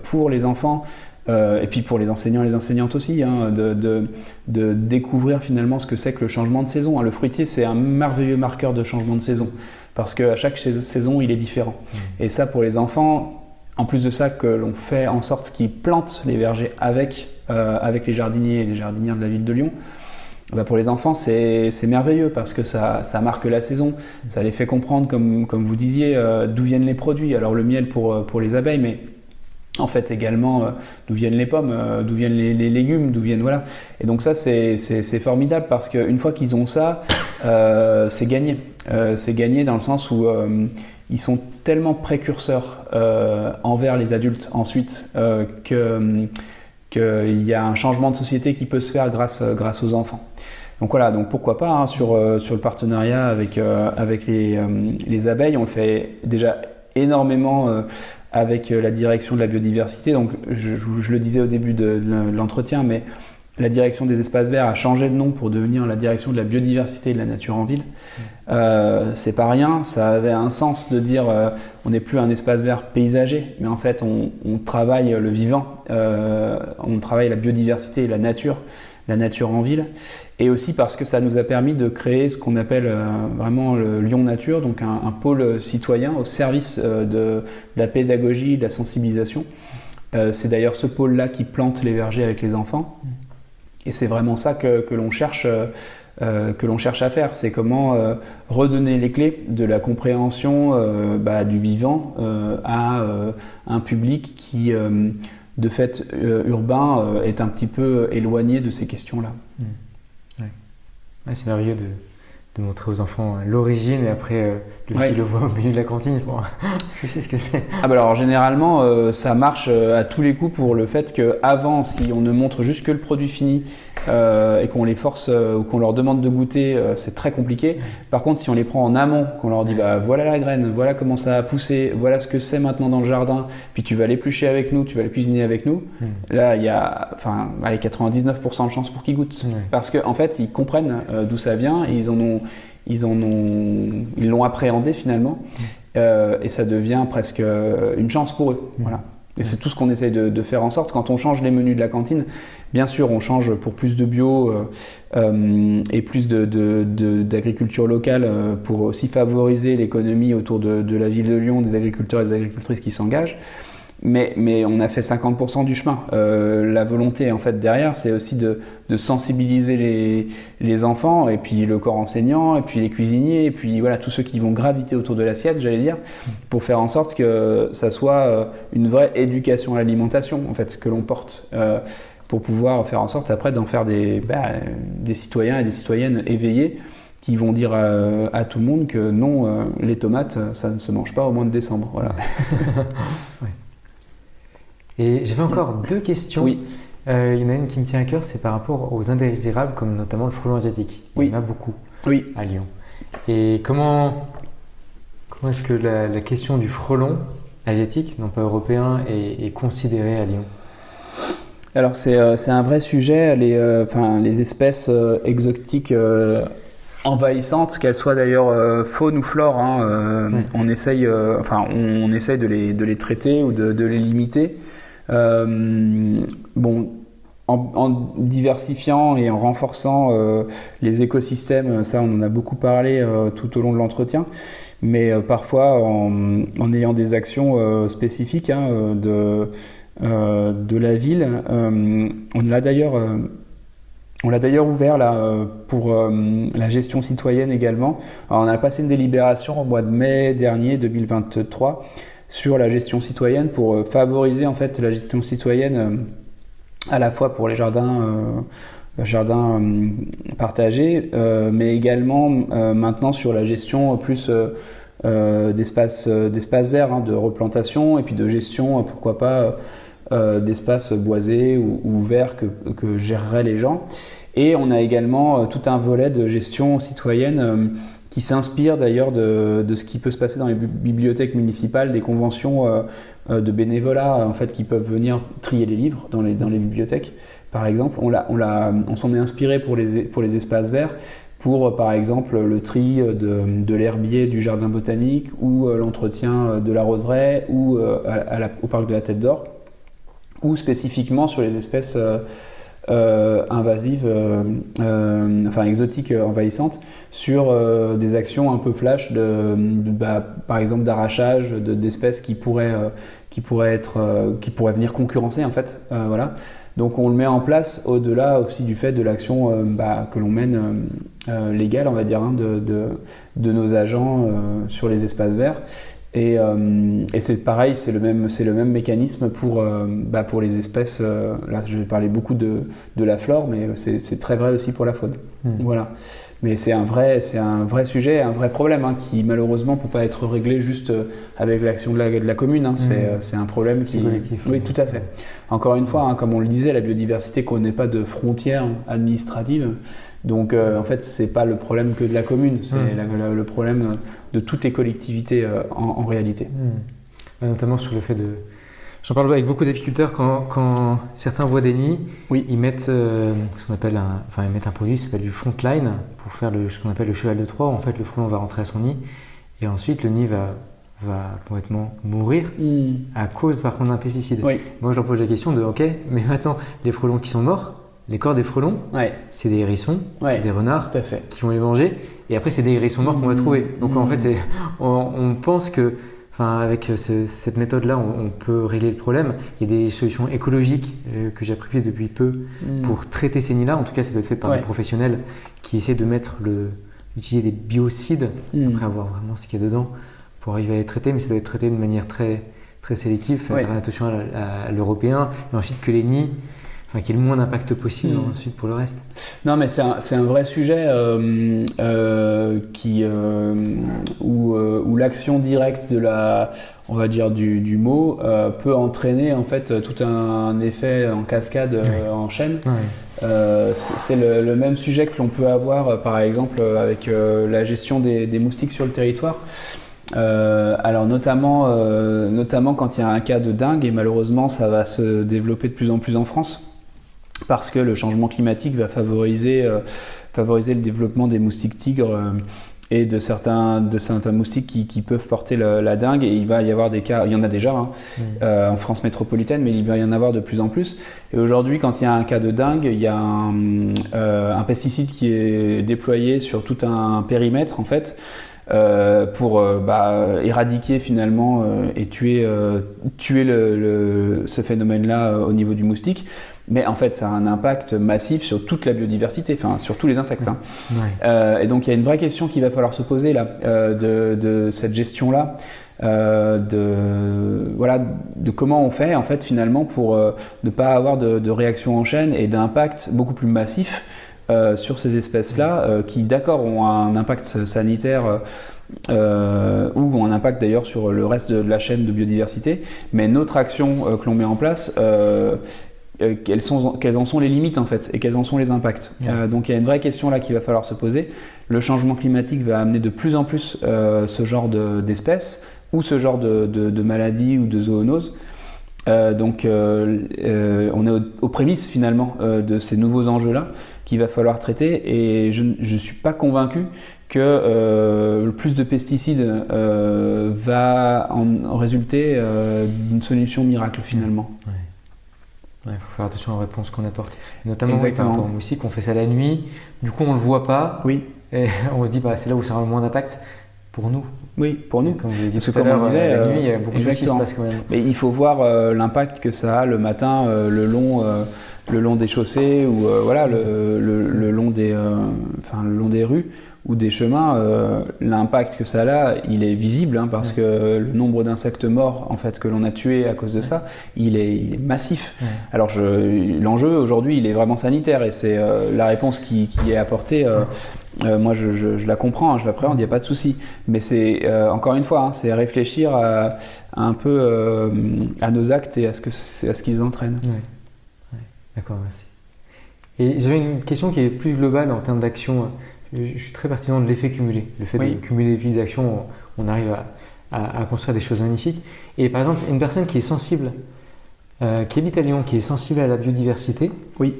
pour les enfants et puis pour les enseignants et les enseignantes aussi, de découvrir finalement ce que c'est que le changement de saison. Le fruitier, c'est un merveilleux marqueur de changement de saison parce qu'à chaque saison, il est différent. Et ça, pour les enfants, en plus de ça, que l'on fait en sorte qu'ils plantent les vergers avec les jardiniers et les jardinières de la ville de Lyon, pour les enfants, c'est merveilleux parce que ça marque la saison. Ça les fait comprendre, comme vous disiez, d'où viennent les produits. Alors le miel pour les abeilles, mais en fait également d'où viennent les pommes, d'où viennent les légumes, d'où viennent voilà. Et donc ça c'est formidable parce qu'une fois qu'ils ont ça, c'est gagné. C'est gagné dans le sens où ils sont tellement précurseurs envers les adultes ensuite qu'il y a un changement de société qui peut se faire grâce aux enfants. Donc voilà, donc pourquoi pas sur le partenariat avec les abeilles, on le fait déjà énormément avec la direction de la biodiversité. Donc je le disais au début de l'entretien, mais la direction des espaces verts a changé de nom pour devenir la direction de la biodiversité et de la nature en ville. C'est pas rien, ça avait un sens de dire on n'est plus un espace vert paysager, mais en fait on travaille le vivant, on travaille la biodiversité et la nature en ville, et aussi parce que ça nous a permis de créer ce qu'on appelle vraiment le Lyon Nature, donc un pôle citoyen au service de la pédagogie, de la sensibilisation. C'est d'ailleurs ce pôle-là qui plante les vergers avec les enfants. Et c'est vraiment ça que l'on cherche à faire. C'est comment redonner les clés de la compréhension du vivant à un public qui, de fait urbain, est un petit peu éloigné de ces questions-là. Ouais, c'est merveilleux de montrer aux enfants l'origine et après qui le voit au milieu de la cantine. Bon, je sais ce que c'est. Alors généralement ça marche à tous les coups pour le fait qu'avant, si on ne montre juste que le produit fini et qu'on les force ou qu'on leur demande de goûter, c'est très compliqué. Par contre, si on les prend en amont, qu'on leur dit voilà la graine, voilà comment ça a poussé, voilà ce que c'est maintenant dans le jardin, puis tu vas l'éplucher avec nous, tu vas le cuisiner avec nous, là il y a 99% de chances pour qu'ils goûtent. Parce qu'en fait, ils comprennent d'où ça vient, et ils l'ont appréhendé finalement, et ça devient presque une chance pour eux. Voilà. Et c'est tout ce qu'on essaye de faire en sorte. Quand on change les menus de la cantine, bien sûr, on change pour plus de bio et plus d'agriculture locale pour aussi favoriser l'économie autour de la ville de Lyon, des agriculteurs et des agricultrices qui s'engagent. Mais on a fait 50% du chemin. La volonté en fait derrière, c'est aussi de sensibiliser les enfants, et puis le corps enseignant, et puis les cuisiniers, et puis voilà tous ceux qui vont graviter autour de l'assiette, j'allais dire, pour faire en sorte que ça soit une vraie éducation à l'alimentation en fait que l'on porte. pour pouvoir faire en sorte après d'en faire des citoyens et des citoyennes éveillés qui vont dire à tout le monde que non, les tomates, ça ne se mange pas au mois de décembre. Voilà. Ouais. Et j'avais encore 2 questions. Oui. Il y en a une qui me tient à cœur, c'est par rapport aux indésirables, comme notamment le frelon asiatique. Il y en a beaucoup à Lyon. Et comment est-ce que la question du frelon asiatique, non pas européen, est considérée à Lyon? Alors c'est un vrai sujet, les espèces exotiques envahissantes, qu'elles soient d'ailleurs faune ou flore, on essaye de les traiter ou de les limiter. En diversifiant et en renforçant les écosystèmes, ça on en a beaucoup parlé tout au long de l'entretien, mais parfois en ayant des actions spécifiques de la ville. On l'a d'ailleurs ouvert là, pour la gestion citoyenne également. Alors, on a passé une délibération au mois de mai dernier 2023 sur la gestion citoyenne pour favoriser en fait la gestion citoyenne à la fois pour les jardins partagés, mais également maintenant sur la gestion plus d'espaces verts, de replantation et puis de gestion, pourquoi pas, d'espaces boisés ou verts que géreraient les gens. Et on a également tout un volet de gestion citoyenne qui s'inspire d'ailleurs de ce qui peut se passer dans les bibliothèques municipales, des conventions de bénévolat en fait, qui peuvent venir trier les livres dans les bibliothèques. Par exemple, on s'en est inspiré pour les espaces verts, pour par exemple le tri de l'herbier du jardin botanique ou l'entretien de la roseraie ou au parc de la Tête d'Or, ou spécifiquement sur les espèces invasives, exotiques envahissantes, sur des actions un peu flash par exemple d'arrachage d'espèces qui pourraient venir concurrencer en fait, voilà. Donc on le met en place au-delà aussi du fait de l'action que l'on mène légale, on va dire, de nos agents sur les espaces verts. Et c'est pareil, c'est le même mécanisme pour les espèces. Là, je vais parler beaucoup de la flore, mais c'est très vrai aussi pour la faune. Voilà. Mais c'est un vrai sujet, un vrai problème qui malheureusement peut pas être réglé juste avec l'action de la commune. C'est un problème qui collectif. Oui, tout à fait. Encore une fois, comme on le disait, la biodiversité connaît pas de frontières administratives. Donc en fait, c'est pas le problème que de la commune, c'est le problème de toutes les collectivités en réalité. Notamment sur le fait de... J'en parle avec beaucoup d'apiculteurs quand certains voient des nids, ils mettent ce qu'on appelle ils mettent un produit qui s'appelle du frontline pour faire ce qu'on appelle le cheval de Troie. En fait, le frelon va rentrer à son nid et ensuite le nid va complètement mourir à cause par contre d'un pesticide. Oui. Moi, je leur pose la question de ok, mais maintenant les frelons qui sont morts, les corps des frelons, c'est des hérissons, c'est des renards qui vont les manger et après c'est des hérissons morts qu'on va trouver. Donc en fait, on pense que avec cette méthode-là, on peut régler le problème. Il y a des solutions écologiques que j'ai apprises depuis peu pour traiter ces nids-là. En tout cas, ça doit être fait par des professionnels qui essaient de d'utiliser des biocides, après avoir vraiment ce qu'il y a dedans, pour arriver à les traiter. Mais ça doit être traité de manière très, très sélective, faire attention à l'européen. Et ensuite que les nids, qu'il y ait le moins d'impact possible ensuite pour le reste. Non, mais c'est un vrai sujet où l'action directe on va dire du mot peut entraîner en fait tout un effet en cascade en chaîne. C'est le même sujet que l'on peut avoir par exemple avec la gestion des moustiques sur le territoire. Alors notamment quand il y a un cas de dengue, et malheureusement ça va se développer de plus en plus en France, parce que le changement climatique va favoriser le développement des moustiques tigres et de certains moustiques qui peuvent porter la dengue. Et il va y avoir des cas, il y en a déjà en France métropolitaine, mais il va y en avoir de plus en plus. Et aujourd'hui, quand il y a un cas de dengue, il y a un pesticide qui est déployé sur tout un périmètre en fait, pour éradiquer finalement et tuer ce phénomène-là au niveau du moustique. Mais en fait, ça a un impact massif sur toute la biodiversité, enfin sur tous les insectes. Hein. Ouais. Et donc, il y a une vraie question qu'il va falloir se poser là, de cette gestion-là, de comment on fait en fait finalement pour ne pas avoir de réaction en chaîne et d'impact beaucoup plus massif sur ces espèces-là, qui d'accord ont un impact sanitaire. Ou ont un impact d'ailleurs sur le reste de la chaîne de biodiversité, mais notre action que l'on met en place, quelles en sont les limites en fait et quels en sont les impacts. Donc il y a une vraie question là qu'il va falloir se poser. Le changement climatique va amener de plus en plus ce genre d'espèces ou ce genre de maladies ou de zoonoses. Donc on est aux prémices finalement de ces nouveaux enjeux-là qu'il va falloir traiter, et je ne suis pas convaincu que le plus de pesticides va en résulter d'une solution miracle finalement. Il faut faire attention aux réponses qu'on apporte. Notamment par Exactement. rapport au moustique, on fait ça la nuit, du coup on le voit pas, Oui, et on se dit c'est là où ça aura le moins d'impact pour nous. oui, pour nous. Comme vous l'avez dit Parce tout que à comme on l'heure, disait, la nuit, il y a beaucoup de choses qui se exactement. passent quand même. Mais il faut voir l'impact que ça a le matin le long des chaussées ou le long des rues ou des chemins. L'impact que ça a là, il est visible parce que le nombre d'insectes morts en fait que l'on a tués à cause de ça, il est massif. Ouais. Alors l'enjeu aujourd'hui, il est vraiment sanitaire, et c'est la réponse qui est apportée. Moi, je la comprends, je l'appréhende, il n'y a pas de souci. Mais c'est encore une fois, c'est réfléchir un peu à nos actes et à ce qu'ils entraînent. Ouais. D'accord, merci. Et j'avais une question qui est plus globale en termes d'action. Je suis très partisan de l'effet cumulé. Le fait de cumuler les actions, on arrive à construire des choses magnifiques. Et par exemple, une personne qui est sensible, qui habite à Lyon, qui est sensible à la biodiversité. Oui.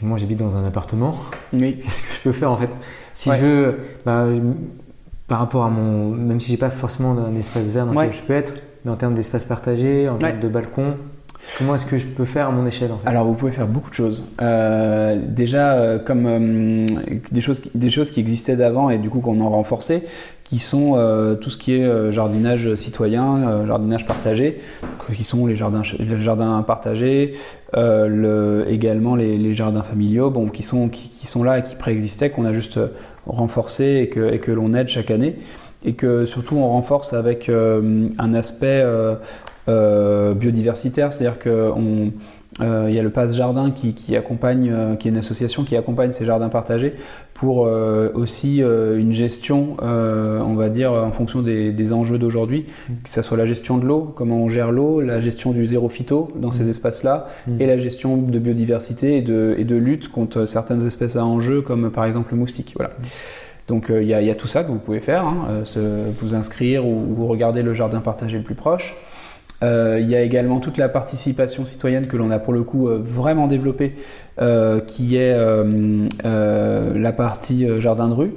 Moi, j'habite dans un appartement. Oui. Qu'est-ce que je peux faire en fait? Si je veux, par rapport à même si j'ai pas forcément un espace vert dans lequel je peux être, mais en termes d'espace partagé, en termes de balcon, comment est-ce que je peux faire à mon échelle en fait? Alors vous pouvez faire beaucoup de choses. Déjà comme des choses qui existaient d'avant et du coup qu'on a renforcé, qui sont tout ce qui est jardinage citoyen, jardinage partagé, qui sont les jardins partagés, également les jardins familiaux, qui sont là et qui préexistaient, qu'on a juste renforcé et que l'on aide chaque année, et que surtout on renforce avec un aspect biodiversitaire, c'est-à-dire qu'il y a le Pass Jardin qui accompagne, qui est une association qui accompagne ces jardins partagés pour aussi une gestion, on va dire, en fonction des enjeux d'aujourd'hui, que ce soit la gestion de l'eau, comment on gère l'eau, la gestion du zéro phyto dans ces espaces-là, et la gestion de biodiversité et de lutte contre certaines espèces à enjeu, comme par exemple le moustique. Voilà. Donc il y a tout ça que vous pouvez faire, vous inscrire ou regarder le jardin partagé le plus proche. Il y a également toute la participation citoyenne que l'on a pour le coup vraiment développée, qui est la partie jardin de rue.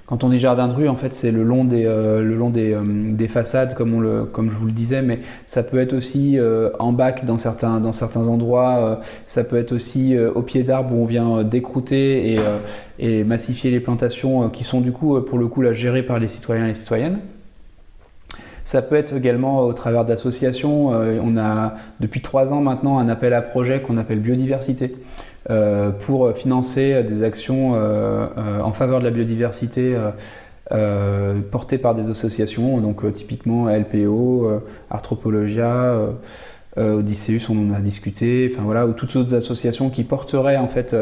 Quand on dit jardin de rue, en fait, c'est le long des façades, comme je vous le disais, mais ça peut être aussi en bac dans certains endroits. Ça peut être aussi au pied d'arbres où on vient décroûter et massifier les plantations qui sont du coup, pour le coup, là, gérées par les citoyens et les citoyennes. Ça peut être également au travers d'associations. On a depuis 3 ans maintenant un appel à projet qu'on appelle Biodiversité pour financer des actions en faveur de la biodiversité portées par des associations, donc typiquement LPO, Arthropologia, Odysseus, on en a discuté, enfin voilà, ou toutes autres associations qui porteraient en fait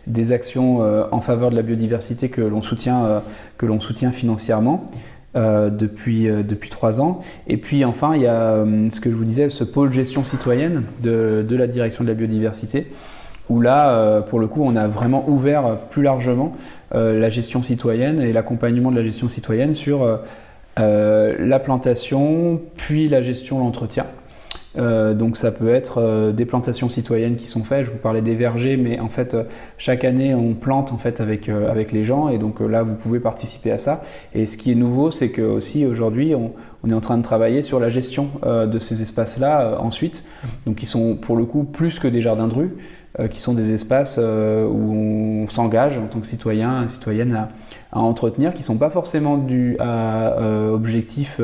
des actions en faveur de la biodiversité que l'on soutient financièrement. Depuis 3 ans. Et puis enfin, il y a ce que je vous disais, ce pôle gestion citoyenne de la direction de la biodiversité, où là, pour le coup, on a vraiment ouvert plus largement la gestion citoyenne et l'accompagnement de la gestion citoyenne sur la plantation, puis la gestion, l'entretien. Donc ça peut être des plantations citoyennes qui sont faites. Je vous parlais des vergers, mais en fait chaque année on plante en fait avec les gens, et donc là vous pouvez participer à ça. Et ce qui est nouveau, c'est que aussi aujourd'hui on est en train de travailler sur la gestion de ces espaces-là ensuite, donc qui sont pour le coup plus que des jardins de rue, qui sont des espaces où on s'engage en tant que citoyen, citoyenne à entretenir, qui ne sont pas forcément dus à objectifs,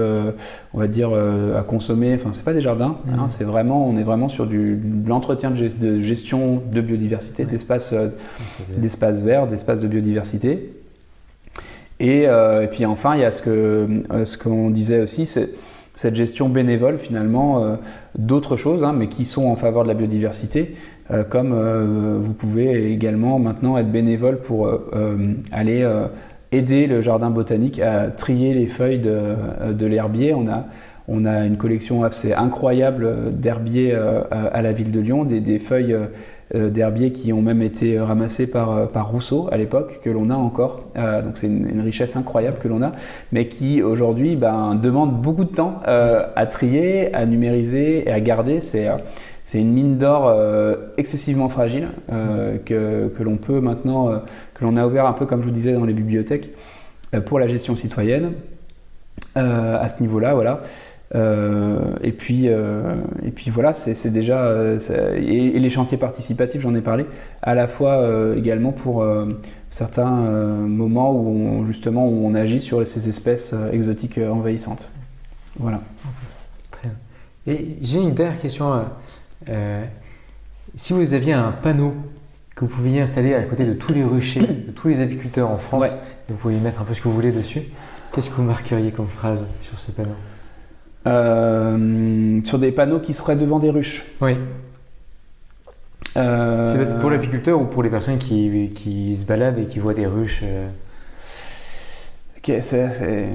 on va dire, à consommer. Enfin, c'est pas des jardins, hein, on est vraiment sur de l'entretien de gestion de biodiversité, d'espaces verts, d'espaces de biodiversité. Et puis enfin, il y a ce qu'on disait aussi, c'est cette gestion bénévole finalement d'autres choses, hein, mais qui sont en faveur de la biodiversité, comme vous pouvez également maintenant être bénévole pour aller aider le jardin botanique à trier les feuilles de l'herbier. On a une collection assez incroyable d'herbier à la ville de Lyon, des feuilles d'herbier qui ont même été ramassées par Rousseau à l'époque, que l'on a encore. Donc c'est une richesse incroyable que l'on a, mais qui aujourd'hui demande beaucoup de temps à trier, à numériser et à garder. C'est une mine d'or excessivement fragile que l'on peut maintenant, que l'on a ouvert un peu comme je vous disais dans les bibliothèques pour la gestion citoyenne à ce niveau-là, voilà. Et puis voilà, c'est déjà et les chantiers participatifs, j'en ai parlé, à la fois également pour certains moments où on agit sur ces espèces exotiques envahissantes. Voilà. Très bien. Et j'ai une dernière question. Si vous aviez un panneau que vous pouviez installer à côté de tous les ruchers, de tous les apiculteurs en France, ouais. Vous pouviez mettre un peu ce que vous voulez dessus, qu'est-ce que vous marqueriez comme phrase sur ce panneau? Sur des panneaux qui seraient devant des ruches. Oui. C'est peut-être pour l'apiculteur ou pour les personnes qui se baladent et qui voient des ruches. Ok, c'est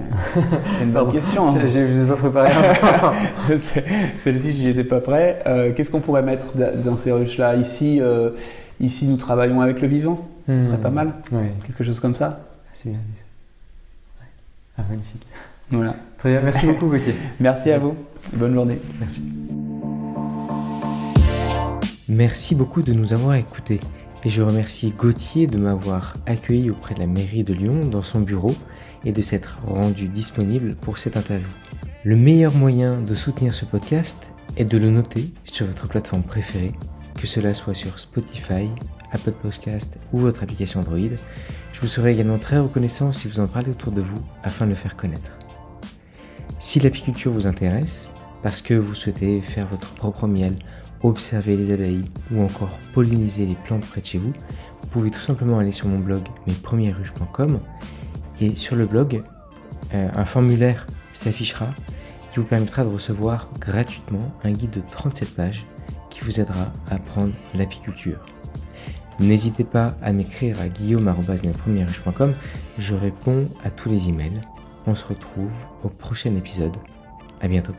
une bonne question. Hein. Je vous ai pas préparé. Celle-ci, j'y étais pas prêt. Qu'est-ce qu'on pourrait mettre dans ces ruches-là? Ici, nous travaillons avec le vivant. Ce serait pas mal. Ouais. Quelque chose comme ça. C'est bien dit. Ouais. Ah, magnifique. Voilà. Très bien. Merci beaucoup, Gauthier. Merci à vous. Bonne journée. Merci. Merci beaucoup de nous avoir écoutés. Et je remercie Gauthier de m'avoir accueilli auprès de la mairie de Lyon dans son bureau et de s'être rendu disponible pour cette interview. Le meilleur moyen de soutenir ce podcast est de le noter sur votre plateforme préférée, que cela soit sur Spotify, Apple Podcast ou votre application Android. Je vous serai également très reconnaissant si vous en parlez autour de vous afin de le faire connaître. Si l'apiculture vous intéresse, parce que vous souhaitez faire votre propre miel, observer les abeilles ou encore polliniser les plantes près de chez vous, vous pouvez tout simplement aller sur mon blog mespremiersruches.com et sur le blog, un formulaire s'affichera qui vous permettra de recevoir gratuitement un guide de 37 pages qui vous aidera à apprendre l'apiculture. N'hésitez pas à m'écrire à guillaume@mespremiersruches.com, je réponds à tous les emails. On se retrouve au prochain épisode. À bientôt.